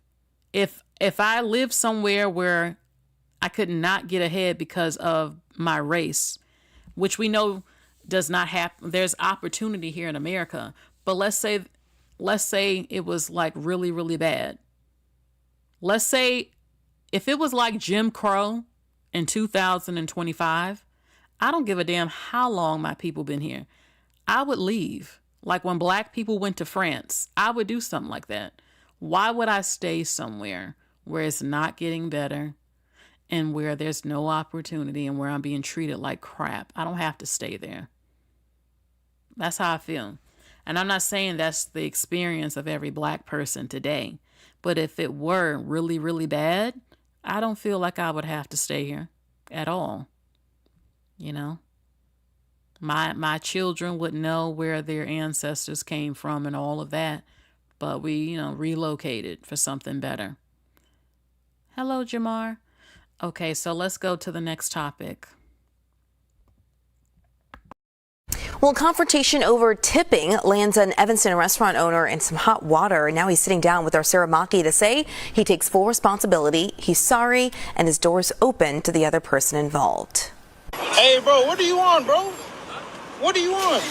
Speaker 1: If I lived somewhere where I could not get ahead because of my race, which we know does not happen. There's opportunity here in America, but let's say it was like really, really bad. Let's say if it was like Jim Crow in 2025, I don't give a damn how long my people been here. I would leave. Like when black people went to France, I would do something like that. Why would I stay somewhere where it's not getting better and where there's no opportunity and where I'm being treated like crap? I don't have to stay there. That's how I feel. And I'm not saying that's the experience of every black person today. But if it were really, really bad, I don't feel like I would have to stay here at all. You know? My children would know where their ancestors came from and all of that. But we, relocated for something better. Hello, Jamar. Okay, so let's go to the next topic.
Speaker 6: Well, confrontation over tipping lands an Evanston restaurant owner in some hot water. Now he's sitting down with our Sarah Maki to say he takes full responsibility, he's sorry, and his door's open to the other person involved.
Speaker 7: Hey, bro, what do you want, bro? What do you want?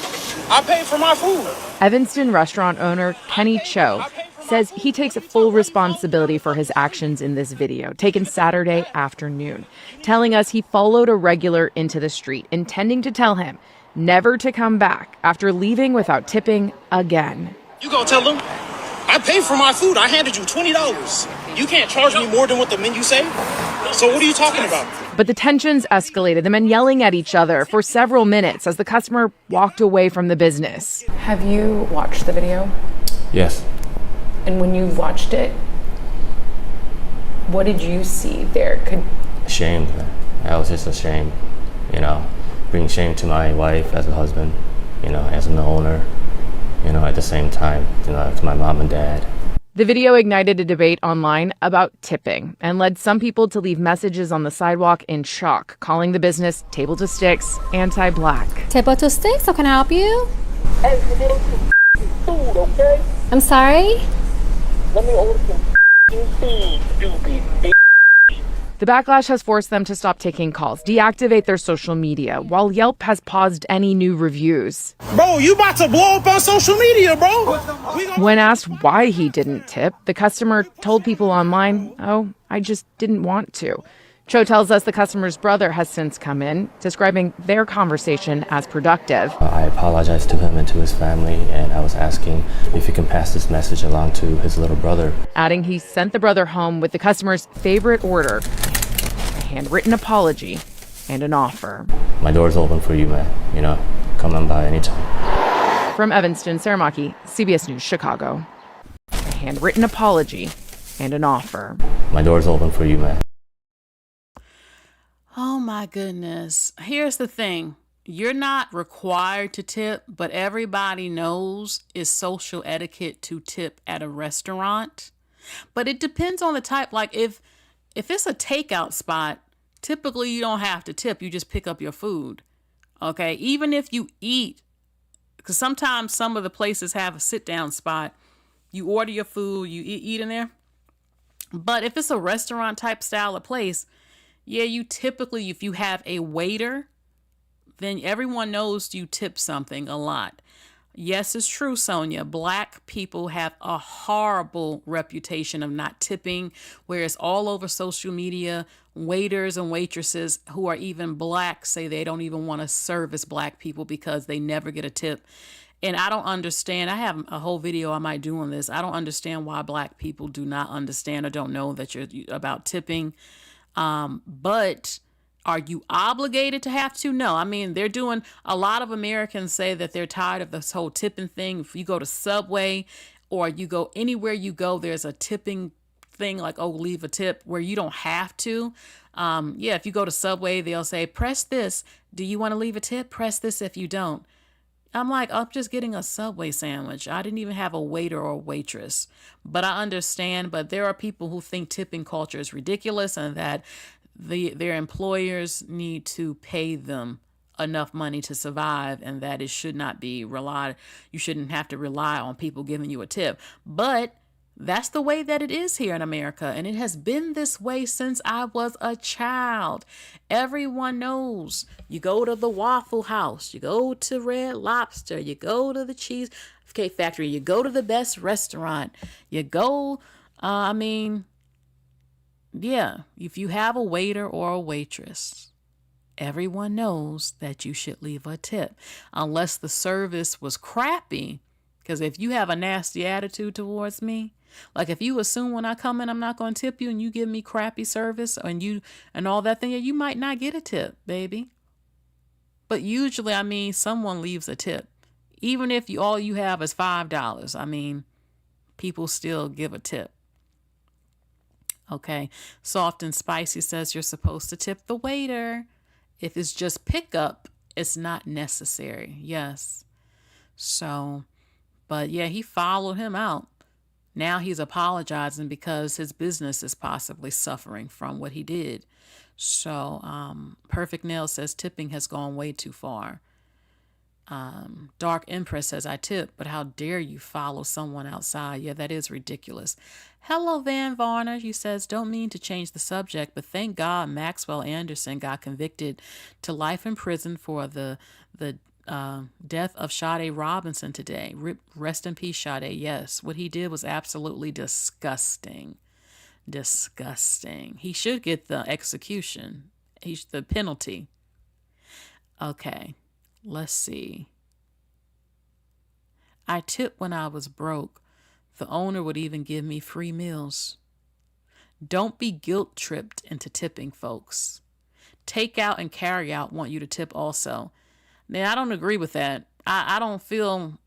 Speaker 7: I paid for my food.
Speaker 8: Evanston restaurant owner Kenny Cho says he takes full responsibility for his actions in this video, taken Saturday afternoon, telling us he followed a regular into the street, intending to tell him never to come back after leaving without tipping again.
Speaker 7: You gonna tell them? I paid for my food. I handed you $20. You can't charge me more than what the menu say? So what are you talking about?
Speaker 8: But the tensions escalated, the men yelling at each other for several minutes as the customer walked away from the business.
Speaker 9: Have you watched the video?
Speaker 10: Yes.
Speaker 9: And when you watched it, what did you see there?
Speaker 10: Ashamed. I was just ashamed, bring shame to my wife as a husband, as an owner, at the same time, to my mom and dad.
Speaker 8: The video ignited a debate online about tipping and led some people to leave messages on the sidewalk in shock, calling the business Table to Sticks anti-black.
Speaker 11: Table to Sticks, how can I help you?
Speaker 12: Hey, you need some food, okay?
Speaker 11: I'm sorry?
Speaker 12: Let me order some food, stupid bitch.
Speaker 8: The backlash has forced them to stop taking calls, deactivate their social media, while Yelp has paused any new reviews.
Speaker 7: Bro, you about to blow up on social media, bro.
Speaker 8: When asked why he didn't tip, the customer told people online, "Oh, I just didn't want to." Cho tells us the customer's brother has since come in, describing their conversation as productive.
Speaker 10: I apologized to him and to his family, and I was asking if he can pass this message along to his little brother.
Speaker 8: Adding he sent the brother home with the customer's favorite order, a handwritten apology and an offer.
Speaker 10: My door's open for you, man. Come on by anytime.
Speaker 8: From Evanston, Sarah Maki, CBS News, Chicago. A handwritten apology and an offer.
Speaker 10: My door's open for you, man.
Speaker 1: Oh my goodness. Here's the thing. You're not required to tip, but everybody knows it's social etiquette to tip at a restaurant. But it depends on the type. Like if it's a takeout spot, typically you don't have to tip. You just pick up your food. Okay? Even if you eat, because sometimes some of the places have a sit-down spot. You order your food, you eat in there. But if it's a restaurant type style of place, yeah, you typically, if you have a waiter, then everyone knows you tip something a lot. Yes, it's true, Sonia. Black people have a horrible reputation of not tipping, whereas all over social media, waiters and waitresses who are even black say they don't even want to service black people because they never get a tip. And I don't understand. I have a whole video I might do on this. I don't understand why black people do not understand or don't know that you're about tipping. But are you obligated to have to? No. I mean, they're doing, a lot of Americans say that they're tired of this whole tipping thing. If you go to Subway or you go anywhere you go, there's a tipping thing like, oh, leave a tip where you don't have to. If you go to Subway, they'll say, press this. Do you want to leave a tip? Press this if you don't. I'm like, I'm just getting a Subway sandwich. I didn't even have a waiter or waitress. But I understand. But there are people who think tipping culture is ridiculous and that their employers need to pay them enough money to survive and that it should not be you shouldn't have to rely on people giving you a tip. But That's the way that it is here in America. And it has been this way since I was a child. Everyone knows. You go to the Waffle House, you go to Red Lobster, you go to the Cheesecake Factory, you go to the best restaurant, you go, yeah, if you have a waiter or a waitress, everyone knows that you should leave a tip unless the service was crappy. Because if you have a nasty attitude towards me, like if you assume when I come in I'm not going to tip you and you give me crappy service and all that thing, you might not get a tip, baby. But usually, someone leaves a tip. Even if all you have is $5, people still give a tip. Okay. Soft and Spicy says you're supposed to tip the waiter. If it's just pickup, it's not necessary. Yes. So, but yeah, he followed him out. Now he's apologizing because his business is possibly suffering from what he did. So, Perfect Nail says tipping has gone way too far. Dark Empress says, I tip, but how dare you follow someone outside? Yeah, that is ridiculous. Hello, Van Varner. He says, don't mean to change the subject, but thank God Maxwell Anderson got convicted to life in prison for the death of Sade Robinson today. Rest in peace, Sade. Yes, what he did was absolutely disgusting. Disgusting. He should get the execution. The penalty. Okay. Let's see. I tipped when I was broke. The owner would even give me free meals. Don't be guilt tripped into tipping, folks. Take out and carry out want you to tip also. Now, I don't agree with that. I don't feel...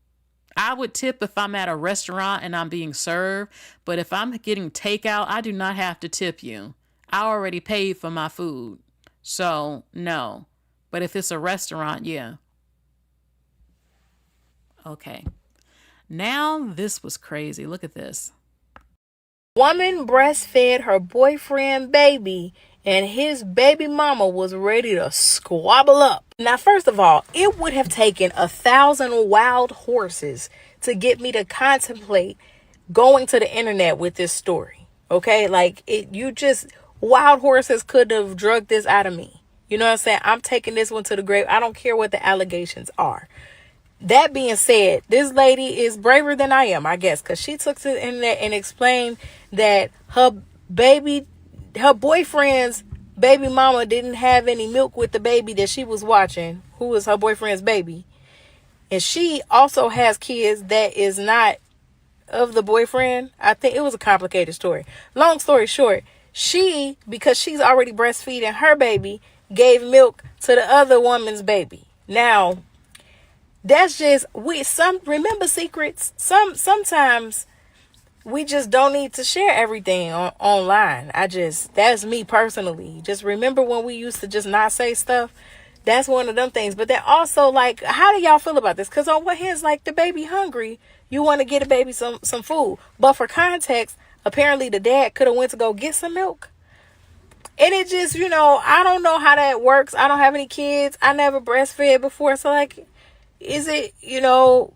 Speaker 1: I would tip if I'm at a restaurant and I'm being served, but if I'm getting takeout, I do not have to tip you. I already paid for my food. So, no. But if it's a restaurant, yeah. Okay. Now this was crazy. Look at this.
Speaker 13: Woman breastfed her boyfriend baby and his baby mama was ready to squabble up. Now, first of all, it would have taken 1,000 wild horses to get me to contemplate going to the internet with this story. Okay? Wild horses could have drugged this out of me. You know what I'm saying? I'm taking this one to the grave. I don't care what the allegations are. That being said, this lady is braver than I am, I guess, because she took to the internet and explained that her boyfriend's baby mama didn't have any milk with the baby that she was watching, who was her boyfriend's baby. And she also has kids that is not of the boyfriend. I think it was a complicated story. Long story short, because she's already breastfeeding her baby, gave milk to the other woman's baby. Now, that's just remember secrets. Sometimes we just don't need to share everything online. That's me personally. Just remember when we used to just not say stuff. That's one of them things. But then also, how do y'all feel about this? Because on one hand, the baby hungry, you want to get a baby some food. But for context, apparently the dad could have went to go get some milk. And it just, I don't know how that works. I don't have any kids. I never breastfed before. So is it,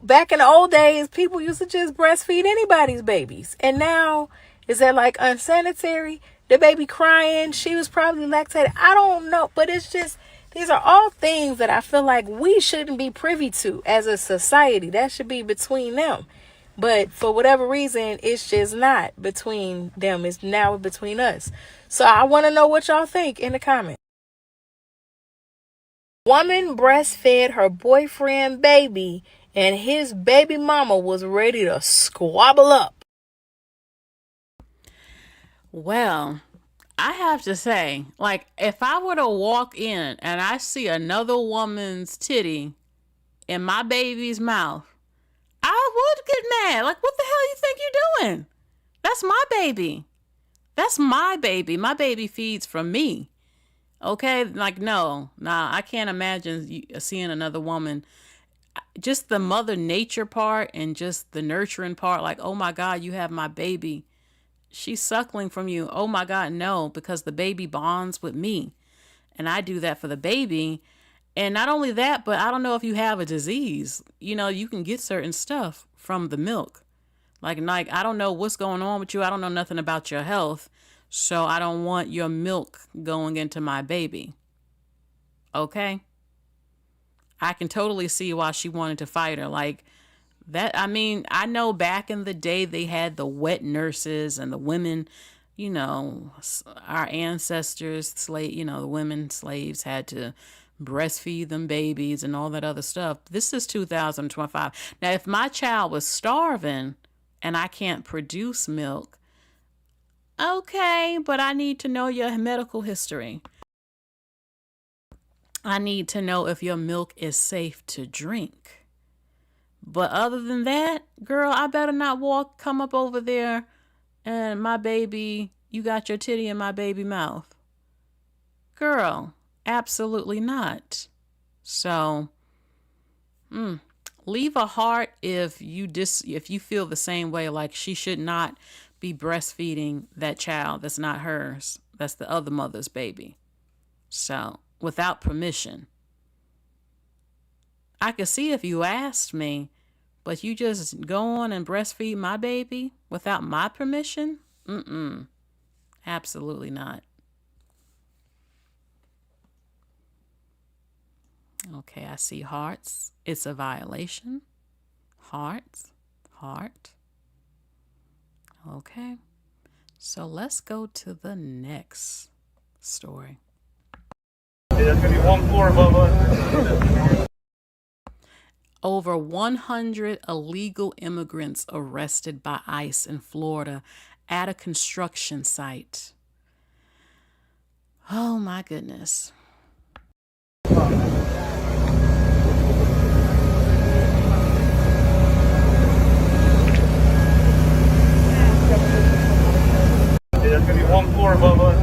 Speaker 13: back in the old days, people used to just breastfeed anybody's babies. And now, is that unsanitary? The baby crying, she was probably lactated. I don't know. But it's just, these are all things that I feel like we shouldn't be privy to as a society. That should be between them. But for whatever reason, it's just not between them. It's now between us. So I want to know what y'all think in the comments. Woman breastfed her boyfriend baby and his baby mama was ready to squabble up.
Speaker 1: Well, I have to say, if I were to walk in and I see another woman's titty in my baby's mouth, I would get mad. What the hell you think you're doing? That's my baby. That's my baby. My baby feeds from me. Okay? No. Nah, I can't imagine seeing another woman. Just the mother nature part and just the nurturing part. Oh my God, you have my baby. She's suckling from you. Oh my God, no, because the baby bonds with me. And I do that for the baby. And not only that, but I don't know if you have a disease. You can get certain stuff from the milk. Like, I don't know what's going on with you. I don't know nothing about your health. So I don't want your milk going into my baby. Okay? I can totally see why she wanted to fight her. Like, that, I mean, I know back in the day they had the wet nurses and the women, you know, our ancestors, the women slaves had to breastfeed them babies and all that other stuff. This is 2025. Now, if my child was starving and I can't produce milk, okay, but I need to know your medical history. I need to know if your milk is safe to drink. But other than that, girl, I better not come up over there and my baby, you got your titty in my baby mouth. Girl, absolutely not. So, leave a heart if you feel the same way, like she should not be breastfeeding that child that's not hers. That's the other mother's baby. So, without permission. I could see if you asked me, but you just go on and breastfeed my baby without my permission? Absolutely not. Okay, I see hearts. It's a violation. Hearts. Heart. Okay. So let's go to the next story.
Speaker 14: There's going to be one floor above us.
Speaker 1: Over 100 illegal immigrants arrested by ICE in Florida at a construction site. Oh my goodness.
Speaker 14: There's going to be one floor above us.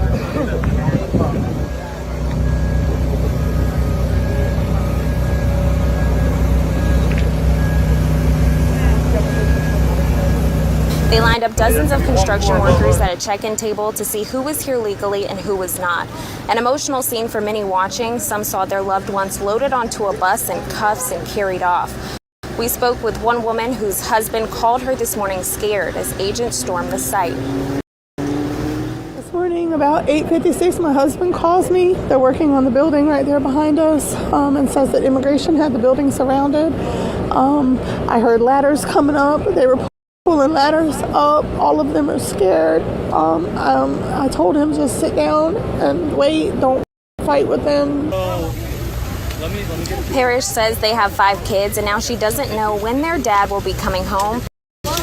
Speaker 15: They lined up dozens of construction workers at a check-in table to see who was here legally and who was not. An emotional scene for many watching. Some saw their loved ones loaded onto a bus in cuffs and carried off. We spoke with one woman whose husband called her this morning scared as agents stormed the site.
Speaker 3: This morning about 8:56, my husband calls me. They're working on the building right there behind us, and says that immigration had the building surrounded. I heard ladders coming up. They were pulling ladders up. All of them are scared. I told him just sit down and wait. Don't fight with them.
Speaker 15: Parrish says they have 5 kids, and now she doesn't know when their dad will be coming home.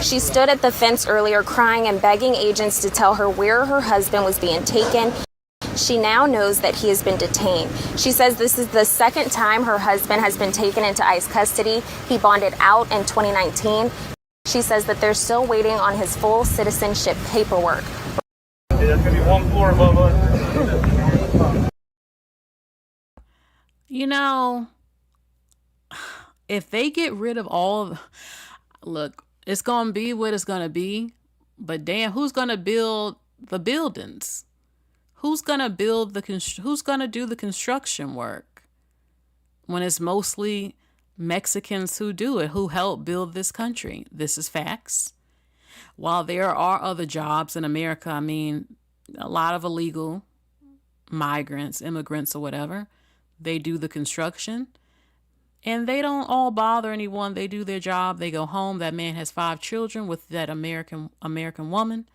Speaker 15: She stood at the fence earlier crying and begging agents to tell her where her husband was being taken. She now knows that he has been detained. She says this is the second time her husband has been taken into ICE custody. He bonded out in 2019. She says that they're still waiting on his full citizenship paperwork.
Speaker 14: There's going to be one floor above us.
Speaker 1: You know, if they get rid of look, it's going to be what it's going to be, but damn, who's going to build the buildings? Who's going to who's going to do the construction work when it's mostly Mexicans who do it, who help build this country? This is facts. While there are other jobs in America, I mean, a lot of illegal migrants, immigrants or whatever, they do the construction and they don't all bother anyone. They do their job. They go home. That man has 5 children with that American woman.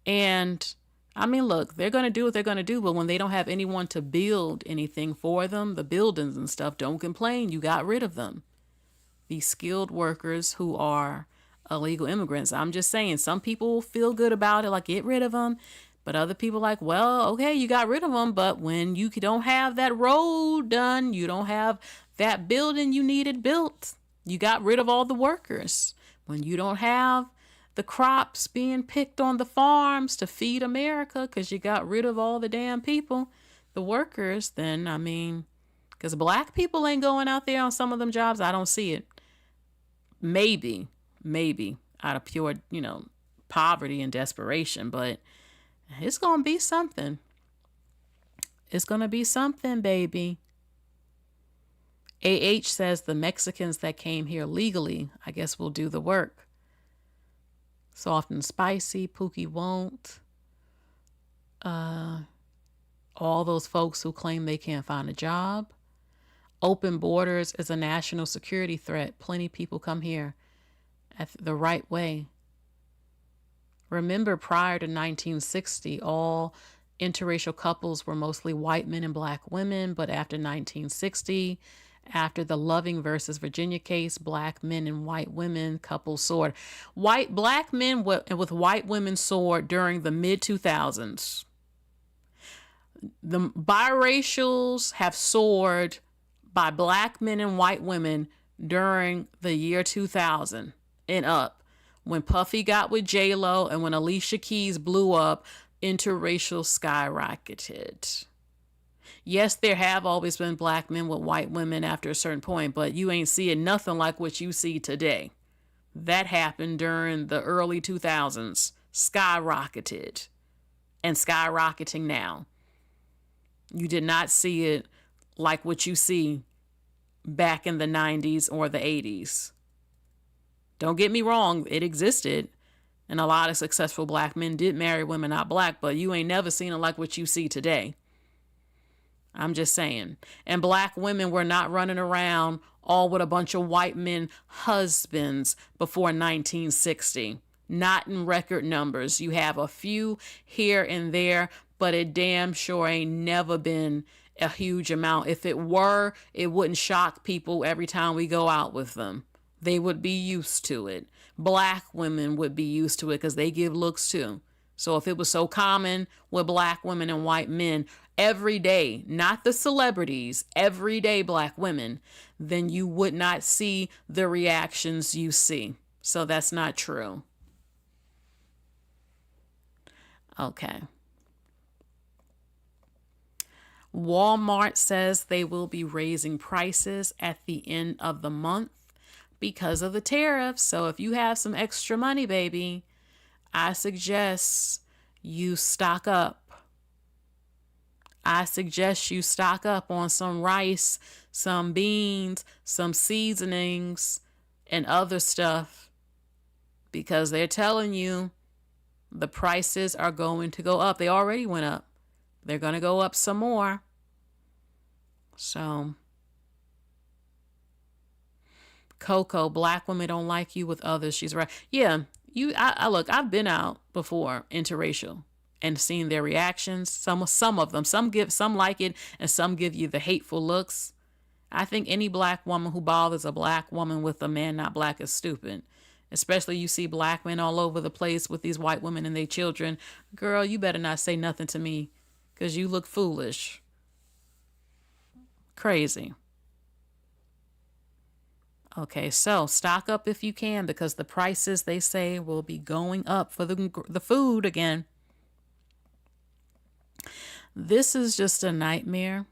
Speaker 1: And I mean, look, they're going to do what they're going to do. But when they don't have anyone to build anything for them, the buildings and stuff, don't complain. You got rid of them. These skilled workers who are illegal immigrants. I'm just saying, some people feel good about it, like get rid of them. But other people like, well, okay, you got rid of them. But when you don't have that road done, you don't have that building you needed built, you got rid of all the workers. When you don't have the crops being picked on the farms to feed America because you got rid of all the damn people, the workers, then, I mean, because black people ain't going out there on some of them jobs. I don't see it. Maybe out of pure, poverty and desperation, but it's going to be something. It's going to be something, baby. AH says the Mexicans that came here legally, I guess, will do the work. Soft and spicy, Pookie won't. All those folks who claim they can't find a job. Open borders is a national security threat. Plenty people come here at the right way. Remember, prior to 1960, all interracial couples were mostly white men and black women, but after 1960, after the Loving versus Virginia case, black men and white women couples soared. Black men with white women soared during the mid-2000s. The biracials have soared by black men and white women during the year 2000 and up. When Puffy got with J-Lo and when Alicia Keys blew up, interracial skyrocketed. Yes, there have always been black men with white women after a certain point, but you ain't seeing nothing like what you see today. That happened during the early 2000s, skyrocketed, and skyrocketing now. You did not see it like what you see back in the 90s or the 80s. Don't get me wrong, it existed, and a lot of successful black men did marry women not black, but you ain't never seen it like what you see today. I'm just saying. And black women were not running around all with a bunch of white men husbands before 1960. Not in record numbers. You have a few here and there, but it damn sure ain't never been a huge amount. If it were, it wouldn't shock people every time we go out with them. They would be used to it. Black women would be used to it because they give looks too. So if it was so common with black women and white men every day, not the celebrities, everyday black women, then you would not see the reactions you see. So that's not true. Okay. Walmart says they will be raising prices at the end of the month because of the tariffs. So if you have some extra money, baby, I suggest you stock up. I suggest you stock up on some rice, some beans, some seasonings, and other stuff because they're telling you the prices are going to go up. They already went up. They're going to go up some more. So, Coco, black women don't like you with others. She's right. Yeah, I look, I've been out before interracial and seen their reactions. Some of them, some like it and some give you the hateful looks. I think any black woman who bothers a black woman with a man not black is stupid. Especially you see black men all over the place with these white women and their children. Girl, you better not say nothing to me because you look foolish. Crazy. Okay, so stock up if you can because the prices, they say, will be going up for the food again. This is just a nightmare.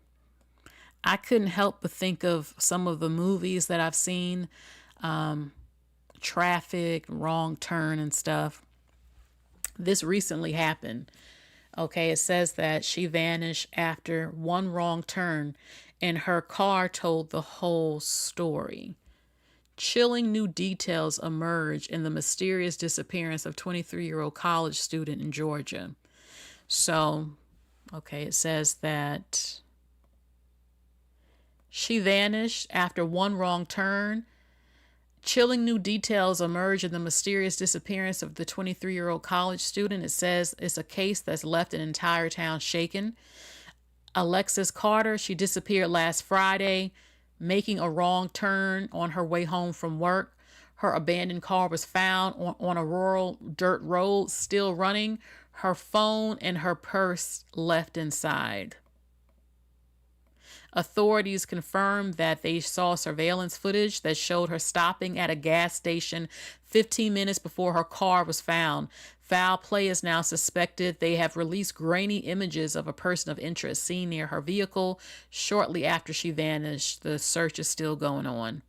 Speaker 1: I couldn't help but think of some of the movies that I've seen. Traffic, Wrong Turn and stuff. This recently happened. Okay, it says that she vanished after one wrong turn and her car told the whole story. Chilling new details emerge in the mysterious disappearance of 23-year-old college student in Georgia. So, okay, it says that she vanished after one wrong turn. Chilling new details emerge in the mysterious disappearance of the 23-year-old college student. It says it's a case that's left an entire town shaken. Alexis Carter, she disappeared last Friday, making a wrong turn on her way home from work. Her abandoned car was found on a rural dirt road, still running. Her phone and her purse left inside. Authorities confirmed that they saw surveillance footage that showed her stopping at a gas station 15 minutes before her car was found. Foul play is now suspected. They have released grainy images of a person of interest seen near her vehicle shortly after she vanished. The search is still going on.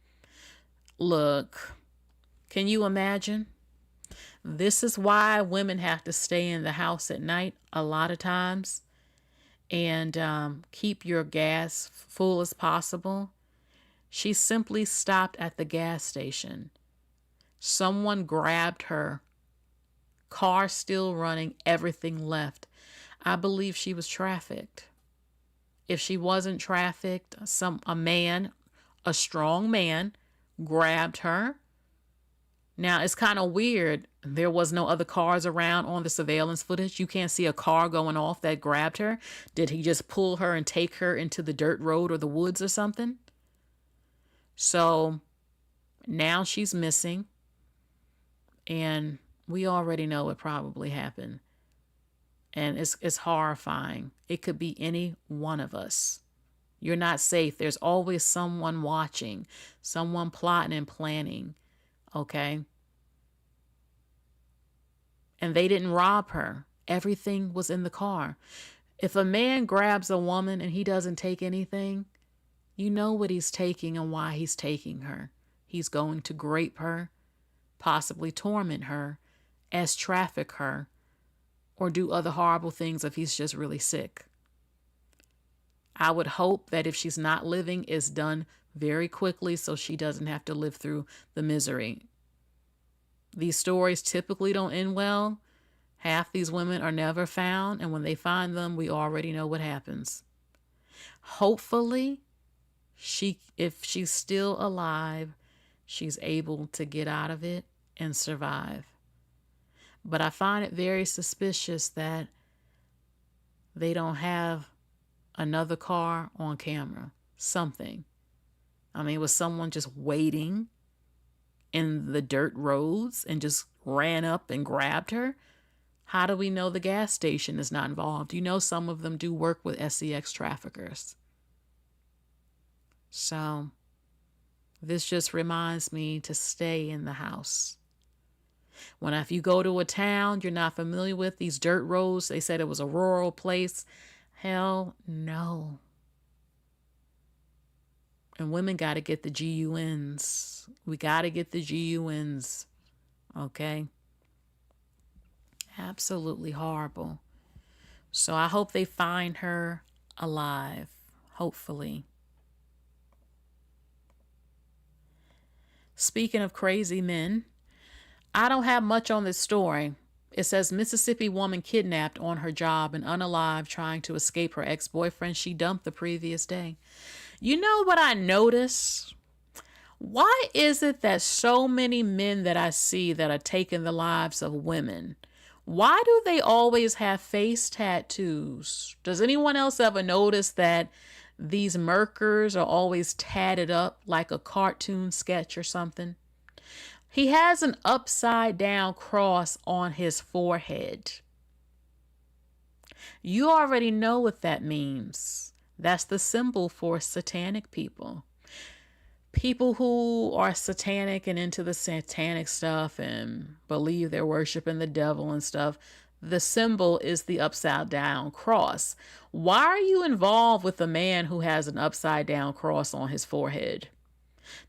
Speaker 1: Look, can you imagine? This is why women have to stay in the house at night a lot of times. And keep your gas full as possible. She simply stopped at the gas station. Someone grabbed her car still running, everything left. I believe she was trafficked. If she wasn't trafficked, a man, a strong man, grabbed her. Now, it's kind of weird. There was no other cars around on the surveillance footage. You can't see a car going off that grabbed her. Did he just pull her and take her into the dirt road or the woods or something? So now she's missing. And we already know what probably happened. And it's horrifying. It could be any one of us. You're not safe. There's always someone watching, someone plotting and planning. Okay? And they didn't rob her. Everything was in the car. If a man grabs a woman and he doesn't take anything, you know what he's taking and why he's taking her. He's going to grape her, possibly torment her, as traffic her, or do other horrible things if he's just really sick. I would hope that if she's not living, it's done very quickly so she doesn't have to live through the misery. These stories typically don't end well. Half these women are never found, and when they find them, we already know what happens. Hopefully, if she's still alive, she's able to get out of it and survive. But I find it very suspicious that they don't have another car on camera. Something. I mean, was someone just waiting in the dirt roads and just ran up and grabbed her? How do we know the gas station is not involved? You know, some of them do work with SEX traffickers. So this just reminds me to stay in the house. If you go to a town you're not familiar with, these dirt roads, they said it was a rural place. Hell no. And women got to get the GUNs. We got to get the GUNs. Okay? Absolutely horrible. So I hope they find her alive. Hopefully. Speaking of crazy men, I don't have much on this story. It says Mississippi woman kidnapped on her job and unalive trying to escape her ex-boyfriend she dumped the previous day. You know what I notice? Why is it that so many men that I see that are taking the lives of women, why do they always have face tattoos? Does anyone else ever notice that these murkers are always tatted up like a cartoon sketch or something? He has an upside down cross on his forehead. You already know what that means. That's the symbol for satanic people. People who are satanic and into the satanic stuff and believe they're worshiping the devil and stuff. The symbol is the upside down cross. Why are you involved with a man who has an upside down cross on his forehead?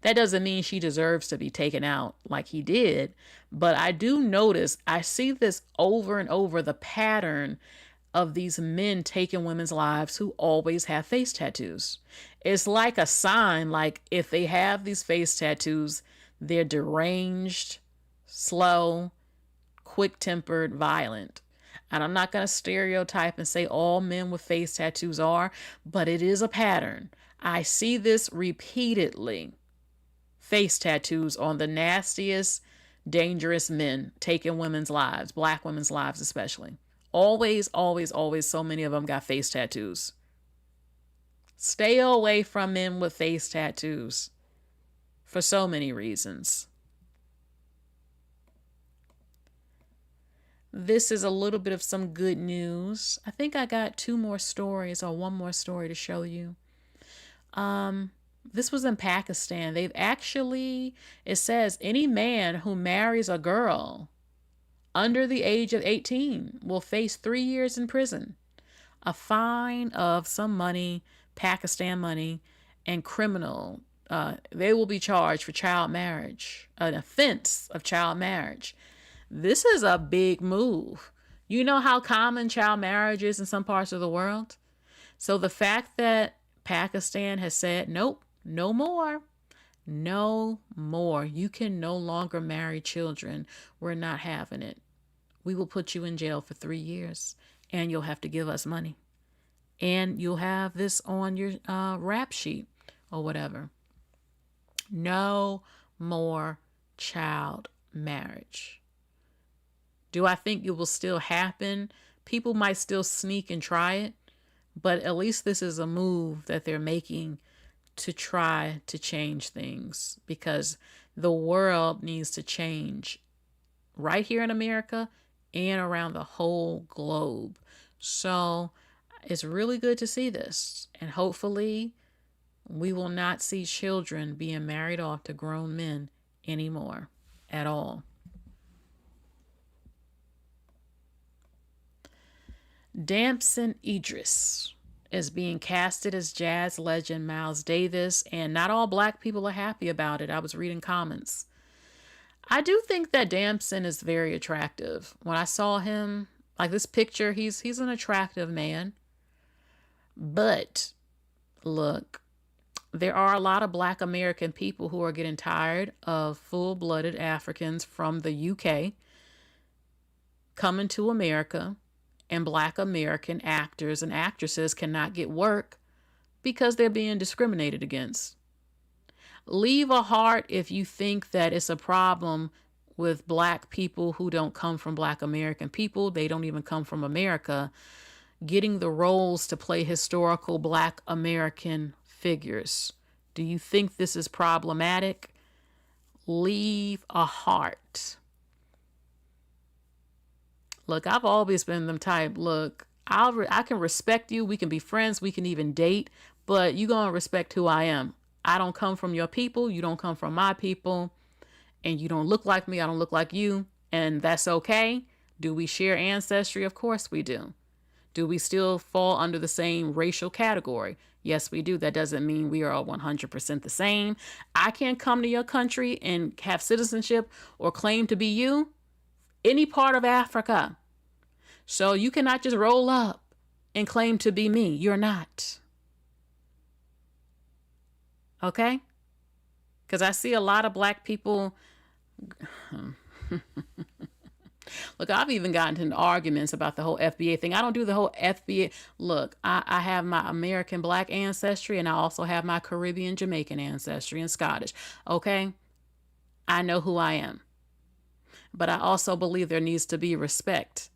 Speaker 1: That doesn't mean she deserves to be taken out like he did, but I do notice, I see this over and over, the pattern of these men taking women's lives who always have face tattoos. It's like a sign, like if they have these face tattoos, they're deranged, slow, quick-tempered, violent. And I'm not going to stereotype and say all men with face tattoos are, but it is a pattern. I see this repeatedly. Face tattoos on the nastiest, dangerous men taking women's lives, black women's lives especially. Always, always, always, so many of them got face tattoos. Stay away from men with face tattoos for so many reasons. This is a little bit of some good news. I think I got two more stories or one more story to show you. This was in Pakistan. They've actually, it says any man who marries a girl under the age of 18 will face 3 years in prison, a fine of some money, Pakistan money, and criminal. They will be charged for child marriage, an offense of child marriage. This is a big move. You know how common child marriage is in some parts of the world? So the fact that Pakistan has said, nope, no more. No more. You can no longer marry children. We're not having it. we will put you in jail for 3 years and you'll have to give us money. And you'll have this on your rap sheet or whatever. No more child marriage. Do I think it will still happen? People might still sneak and try it, but at least this is a move that they're making to try to change things, because the world needs to change right here in America and around the whole globe. So it's really good to see this, and hopefully we will not see children being married off to grown men anymore at all. Damson Idris is being casted as jazz legend Miles Davis, and not all black people are happy about it. I was reading comments. I do think that Damson is very attractive. When I saw him, like this picture, he's an attractive man. But look, there are a lot of black American people who are getting tired of full-blooded Africans from the UK coming to America, and black American actors and actresses cannot get work because they're being discriminated against. Leave a heart if you think that it's a problem with black people who don't come from black American people. They don't even come from America, getting the roles to play historical black American figures. Do you think this is problematic? Leave a heart. Look, I've always been them type. Look, I can respect you. We can be friends. We can even date. But you gonna respect who I am. I don't come from your people. You don't come from my people. And you don't look like me. I don't look like you. And that's okay. Do we share ancestry? Of course we do. Do we still fall under the same racial category? Yes, we do. That doesn't mean we are all 100% the same. I can't come to your country and have citizenship or claim to be you, any part of Africa. So you cannot just roll up and claim to be me. You're not. Okay? Because I see a lot of black people. Look, I've even gotten into arguments about the whole FBA thing. I don't do the whole FBA. Look, I have my American black ancestry, and I also have my Caribbean Jamaican ancestry and Scottish. Okay? I know who I am. But I also believe there needs to be respect.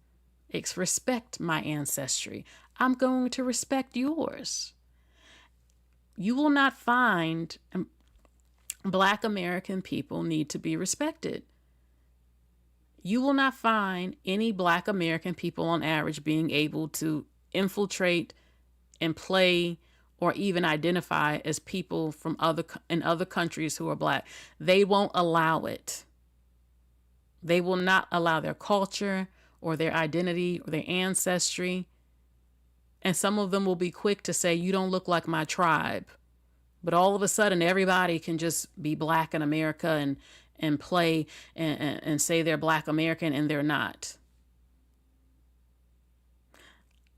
Speaker 1: Respect my ancestry. I'm going to respect yours. You will not find black American people need to be respected. You will not find any black American people on average being able to infiltrate and play or even identify as people from other countries who are black. They won't allow it. They will not allow their culture or their identity or their ancestry. And some of them will be quick to say, you don't look like my tribe. But all of a sudden, everybody can just be black in America and play and say they're black American, and they're not.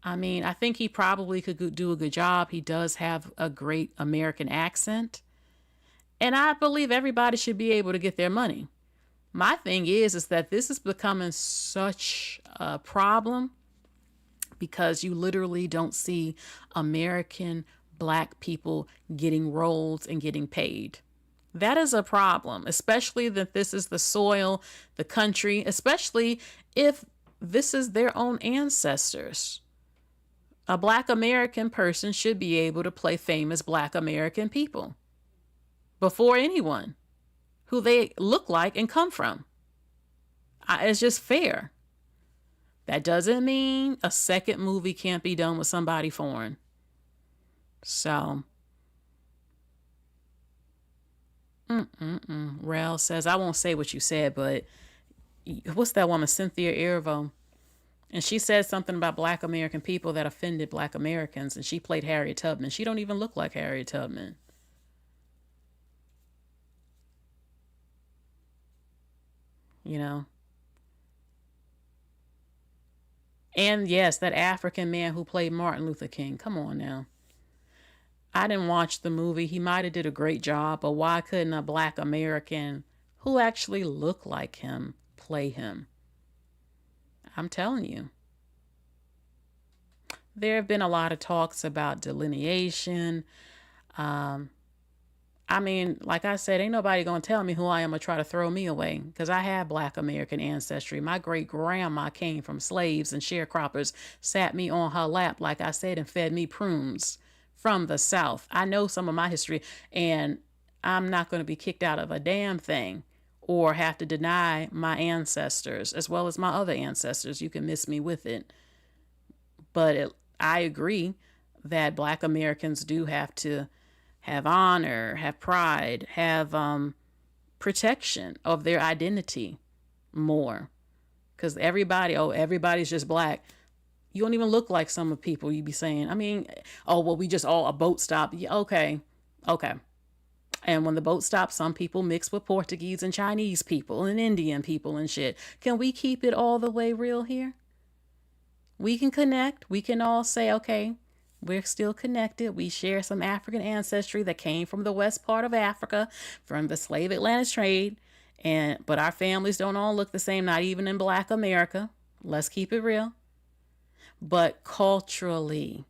Speaker 1: I mean, I think he probably could do a good job. He does have a great American accent. And I believe everybody should be able to get their money. My thing is that this is becoming such a problem because you literally don't see American black people getting roles and getting paid. That is a problem, especially that this is the soil, the country, especially if this is their own ancestors. A black American person should be able to play famous black American people before anyone who they look like and come from. It's just fair. That doesn't mean a second movie can't be done with somebody foreign. So, Rel says, I won't say what you said, but what's that woman, Cynthia Erivo? And she said something about black American people that offended black Americans, and she played Harriet Tubman. She don't even look like Harriet Tubman. You know? And yes, that African man who played Martin Luther King. Come on now. I didn't watch the movie. He might have did a great job, but why couldn't a black American who actually looked like him play him? I'm telling you. There have been a lot of talks about delineation. I mean, like I said, ain't nobody going to tell me who I am or try to throw me away, because I have Black American ancestry. My great grandma came from slaves, and sharecroppers sat me on her lap, like I said, and fed me prunes from the South. I know some of my history, and I'm not going to be kicked out of a damn thing or have to deny my ancestors as well as my other ancestors. You can miss me with it. But I agree that Black Americans do have to have honor, have pride, have protection of their identity more. Because everybody's just Black. You don't even look like some of the people you be saying. I mean, oh, well, we just all a boat stop. Yeah, okay. And when the boat stops, some people mix with Portuguese and Chinese people and Indian people and shit. Can we keep it all the way real here? We can connect. We can all say, okay, we're still connected. We share some African ancestry that came from the west part of Africa, from the slave Atlantic trade. But our families don't all look the same, not even in Black America. Let's keep it real. But culturally,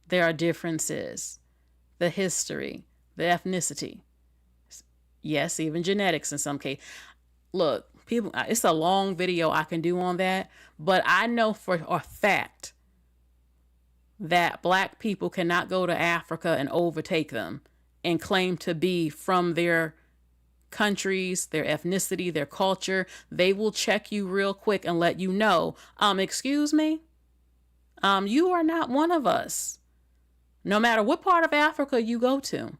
Speaker 1: there are differences. The history, the ethnicity. Yes, even genetics in some case. Look, people, it's a long video I can do on that, but I know for a fact that Black people cannot go to Africa and overtake them and claim to be from their countries, their ethnicity, their culture. They will check you real quick and let you know, excuse me, you are not one of us, no matter what part of Africa you go to.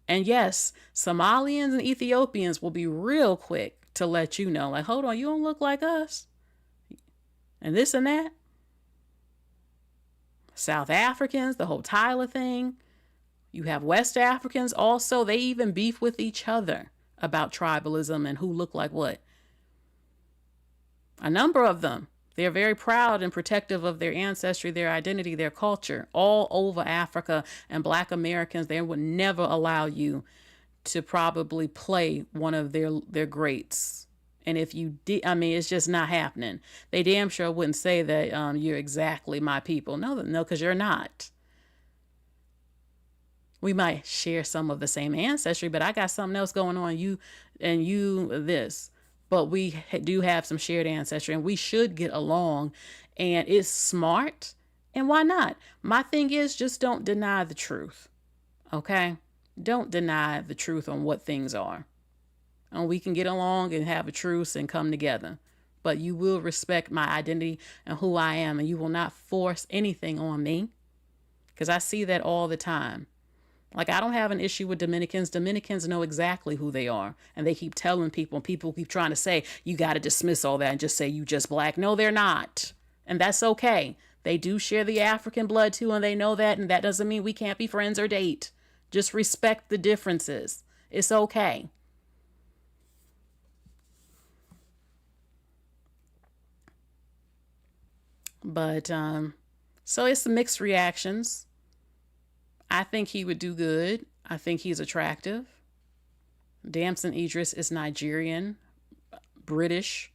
Speaker 1: And yes, Somalians and Ethiopians will be real quick to let you know, like, hold on, you don't look like us. And this and that. South Africans, the whole Tyler thing. You have West Africans also. They even beef with each other about tribalism and who look like what. A number of them. They're very proud and protective of their ancestry, their identity, their culture, all over Africa. And Black Americans, they would never allow you to probably play one of their greats. And if you did, I mean, it's just not happening. They damn sure wouldn't say that you're exactly my people. No, because you're not. We might share some of the same ancestry, but I got something else going on. You this. But we do have some shared ancestry, and we should get along, and it's smart. And why not? My thing is, just don't deny the truth. Okay? Don't deny the truth on what things are. And we can get along and have a truce and come together. But you will respect my identity and who I am, and you will not force anything on me. Because I see that all the time. Like, I don't have an issue with Dominicans. Dominicans know exactly who they are. And they keep telling people, and people keep trying to say, you got to dismiss all that and just say you just Black. No, they're not. And that's okay. They do share the African blood too, and they know that. And that doesn't mean we can't be friends or date. Just respect the differences. It's okay. But, so it's mixed reactions. I think he would do good. I think he's attractive. Damson Idris is Nigerian, British.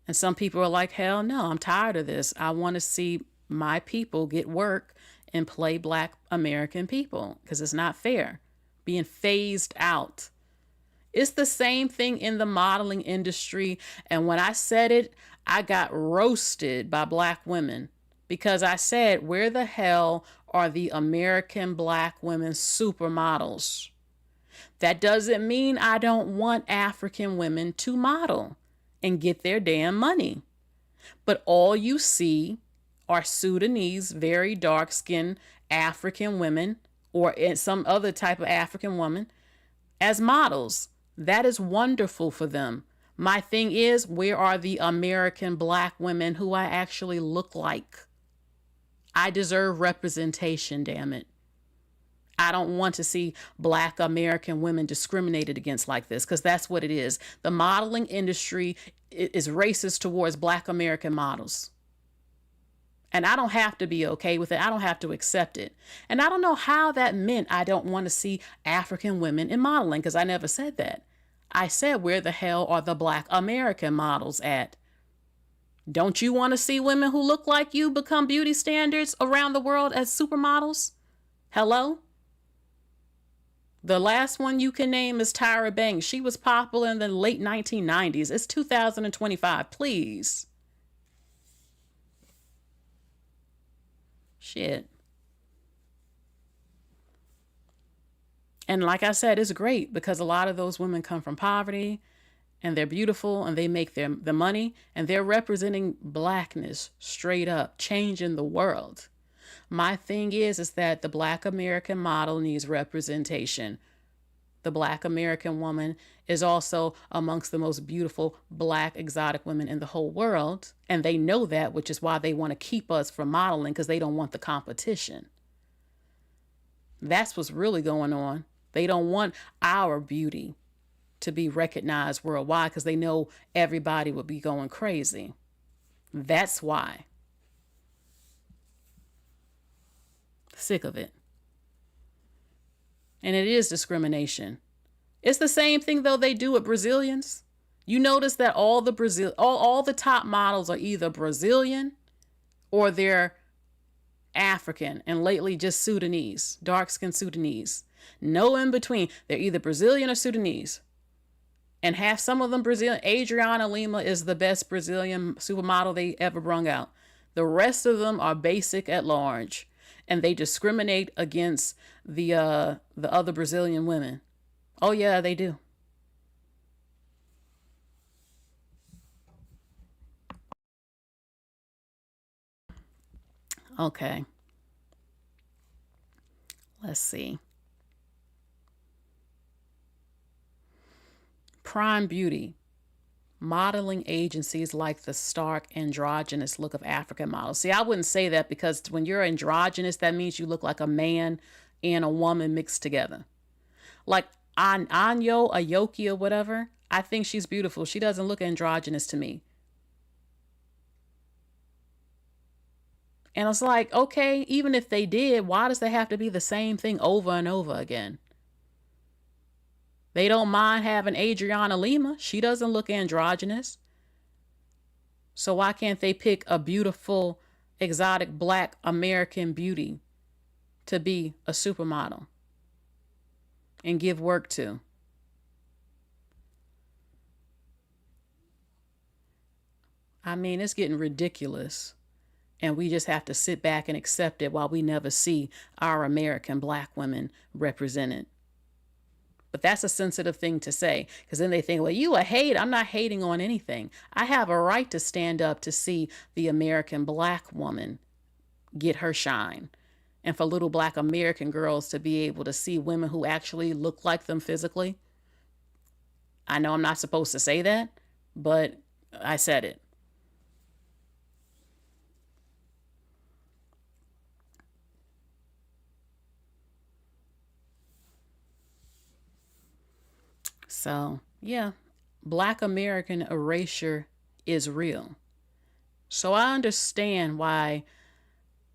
Speaker 1: And some people are like, hell no, I'm tired of this. I want to see my people get work and play Black American people, because it's not fair. Being phased out. It's the same thing in the modeling industry. And when I said it, I got roasted by Black women. Because I said, where the hell are the American Black women supermodels? That doesn't mean I don't want African women to model and get their damn money. But all you see are Sudanese, very dark-skinned African women, or some other type of African woman, as models. That is wonderful for them. My thing is, where are the American Black women who I actually look like? I deserve representation, damn it. I don't want to see Black American women discriminated against like this, because that's what it is. The modeling industry is racist towards Black American models. And I don't have to be okay with it. I don't have to accept it. And I don't know how that meant I don't want to see African women in modeling, because I never said that. I said, where the hell are the Black American models at? Don't you want to see women who look like you become beauty standards around the world as supermodels? Hello? The last one you can name is Tyra Banks. She was popular in the late 1990s. It's 2025. Please. Shit. And like I said, it's great because a lot of those women come from poverty and they're beautiful and they make the money and they're representing blackness straight up, changing the world. My thing is that the Black American model needs representation. The Black American woman is also amongst the most beautiful Black exotic women in the whole world. And they know that, which is why they want to keep us from modeling, because they don't want the competition. That's what's really going on. They don't want our beauty to be recognized worldwide because they know everybody would be going crazy. That's why. Sick of it. And it is discrimination. It's the same thing though they do with Brazilians. You notice that all the top models are either Brazilian or they're African, and lately just Sudanese, dark-skinned Sudanese. No in between. They're either Brazilian or Sudanese. And some of them Brazilian. Adriana Lima is the best Brazilian supermodel they ever brung out. The rest of them are basic at large. And they discriminate against the other Brazilian women. Oh yeah, they do. Okay. Let's see. Prime Beauty. Modeling agencies like the stark androgynous look of African models. See, I wouldn't say that because when you're androgynous, that means you look like a man and a woman mixed together. Like Anyo, Ayoki or whatever, I think she's beautiful. She doesn't look androgynous to me. And it's like, okay, even if they did, why does they have to be the same thing over and over again? They don't mind having Adriana Lima. She doesn't look androgynous. So why can't they pick a beautiful, exotic Black American beauty to be a supermodel and give work to? I mean, it's getting ridiculous. And we just have to sit back and accept it while we never see our American Black women represented. But that's a sensitive thing to say, because then they think, well, you a hate. I'm not hating on anything. I have a right to stand up to see the American Black woman get her shine. And for little Black American girls to be able to see women who actually look like them physically. I know I'm not supposed to say that, but I said it. So, yeah, Black American erasure is real. So I understand why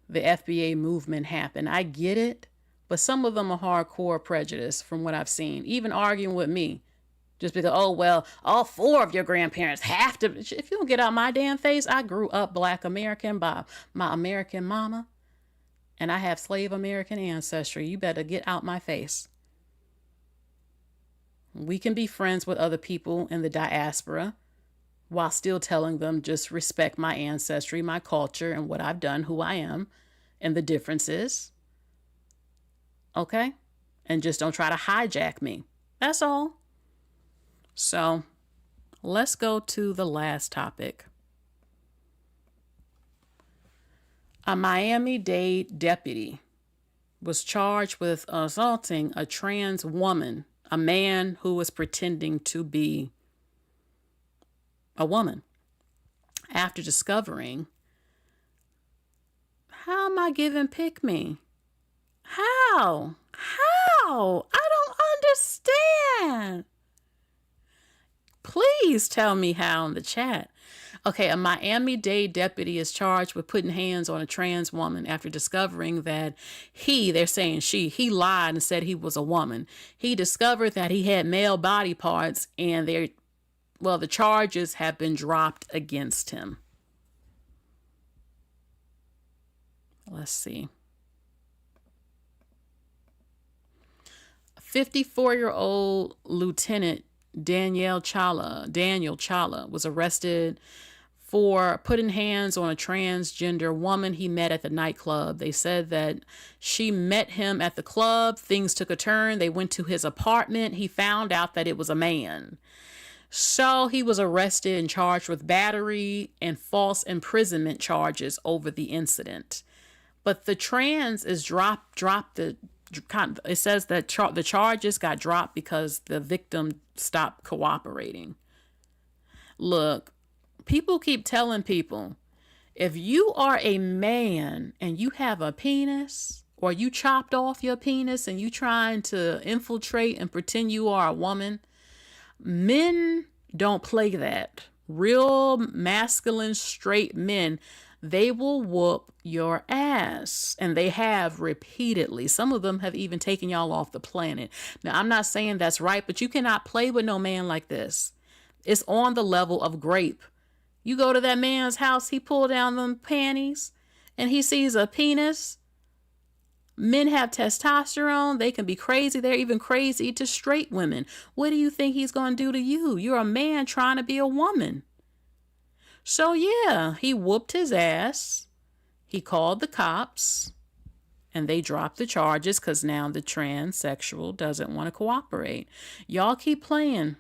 Speaker 1: the FBA movement happened. I get it, but some of them are hardcore prejudice from what I've seen, even arguing with me. Just because, oh, well, all 4 of your grandparents have to. If you don't get out my damn face, I grew up Black American by my American mama, and I have slave American ancestry. You better get out my face. We can be friends with other people in the diaspora while still telling them just respect my ancestry, my culture, and what I've done, who I am, and the differences. Okay? And just don't try to hijack me. That's all. So let's go to the last topic. A Miami-Dade deputy was charged with assaulting a trans woman, a man who was pretending to be a woman, after discovering, how am I giving pick me? How? I don't understand. Please tell me how in the chat. Okay, a Miami-Dade deputy is charged with putting hands on a trans woman after discovering that they're saying he lied and said he was a woman. He discovered that he had male body parts, and the charges have been dropped against him. Let's see. 54-year-old Lieutenant Daniel Chala was arrested for putting hands on a transgender woman he met at the nightclub. They said that she met him at the club. Things took a turn. They went to his apartment. He found out that it was a man. So he was arrested and charged with battery and false imprisonment charges over the incident. But the trans is it says that the charges got dropped because the victim stopped cooperating. Look, people keep telling people, if you are a man and you have a penis, or you chopped off your penis and you trying to infiltrate and pretend you are a woman, men don't play that. Real masculine, straight men, they will whoop your ass. And they have repeatedly. Some of them have even taken y'all off the planet. Now, I'm not saying that's right, but you cannot play with no man like this. It's on the level of grape. You go to that man's house, he pull down them panties, and he sees a penis. Men have testosterone. They can be crazy. They're even crazy to straight women. What do you think he's going to do to you? You're a man trying to be a woman. So yeah, he whooped his ass. He called the cops and they dropped the charges because now the transsexual doesn't want to cooperate. Y'all keep playing.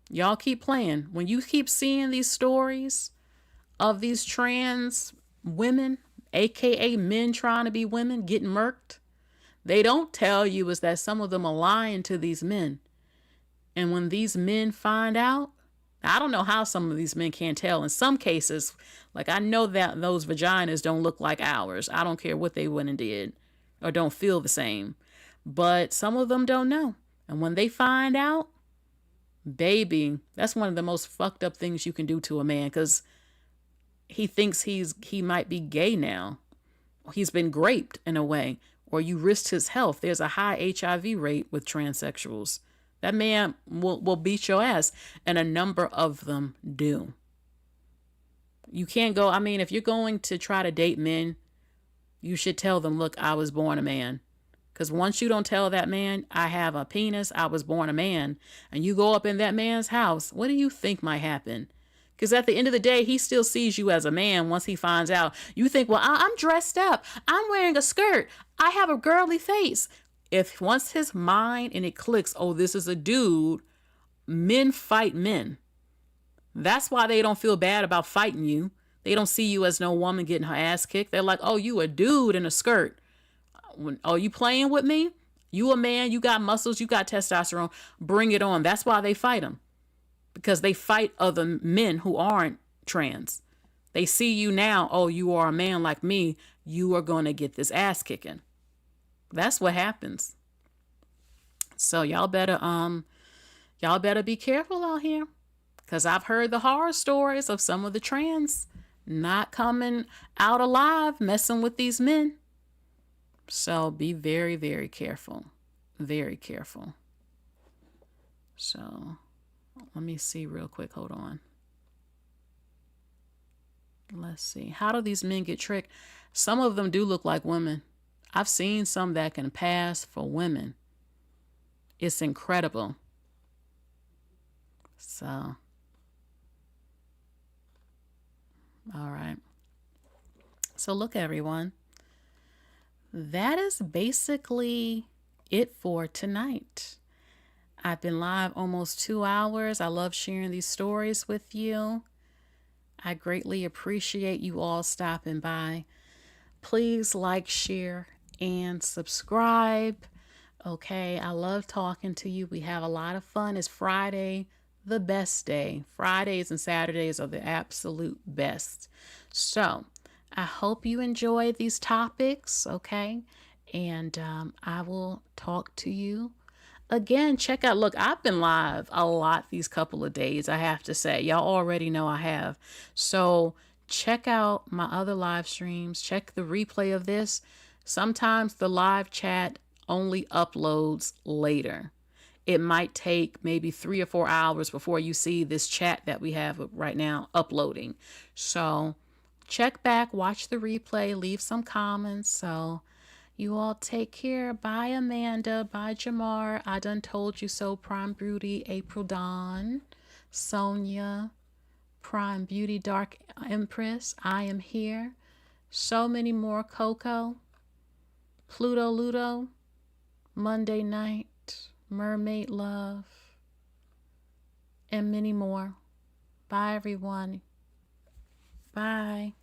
Speaker 1: Y'all keep playing. When you keep seeing these stories of these trans women, aka men trying to be women, getting murked, they don't tell you is that some of them are lying to these men. And when these men find out, I don't know how some of these men can't tell. In some cases, like I know that those vaginas don't look like ours. I don't care what they went and did or don't feel the same. But some of them don't know. And when they find out, baby, that's one of the most fucked up things you can do to a man, because he thinks he might be gay now. He's been raped in a way, or you risked his health. There's a high HIV rate with transsexuals. That man will beat your ass, and a number of them do. You can't go, if you're going to try to date men, you should tell them, look, I was born a man. Because once you don't tell that man, I have a penis, I was born a man, and you go up in that man's house, what do you think might happen? Because at the end of the day, he still sees you as a man once he finds out. You think, well, I'm dressed up. I'm wearing a skirt. I have a girly face. If once his mind and it clicks, oh, this is a dude, men fight men. That's why they don't feel bad about fighting you. They don't see you as no woman getting her ass kicked. They're like, oh, you a dude in a skirt. Oh, you playing with me? You a man, you got muscles, you got testosterone. Bring it on. That's why they fight them. Because they fight other men who aren't trans. They see you now, oh, you are a man like me. You are going to get this ass kicking. That's what happens. So y'all better be careful out here, because I've heard the horror stories of some of the trans not coming out alive, messing with these men. So be very, very careful. Very careful. So let me see real quick. Hold on. Let's see. How do these men get tricked? Some of them do look like women. I've seen some that can pass for women. It's incredible. So, all right. So look, everyone. That is basically it for tonight. I've been live almost 2 hours. I love sharing these stories with you. I greatly appreciate you all stopping by. Please like, share, and subscribe. Okay, I love talking to you. We have a lot of fun. It's Friday, the best day. Fridays and Saturdays are the absolute best. So I hope you enjoy these topics, okay? And I will talk to you again, check out, look, I've been live a lot these couple of days, I have to say. Y'all already know I have. So check out my other live streams. Check the replay of this. Sometimes the live chat only uploads later. It might take maybe 3 or 4 hours before you see this chat that we have right now uploading. So check back, watch the replay, leave some comments. So you all take care. Bye, Amanda. Bye, Jamar. I done told you so. Prime Beauty, April Dawn, Sonia, Prime Beauty, Dark Empress. I am here. So many more. Coco, Pluto Ludo, Monday Night, Mermaid Love, and many more. Bye, everyone. Bye.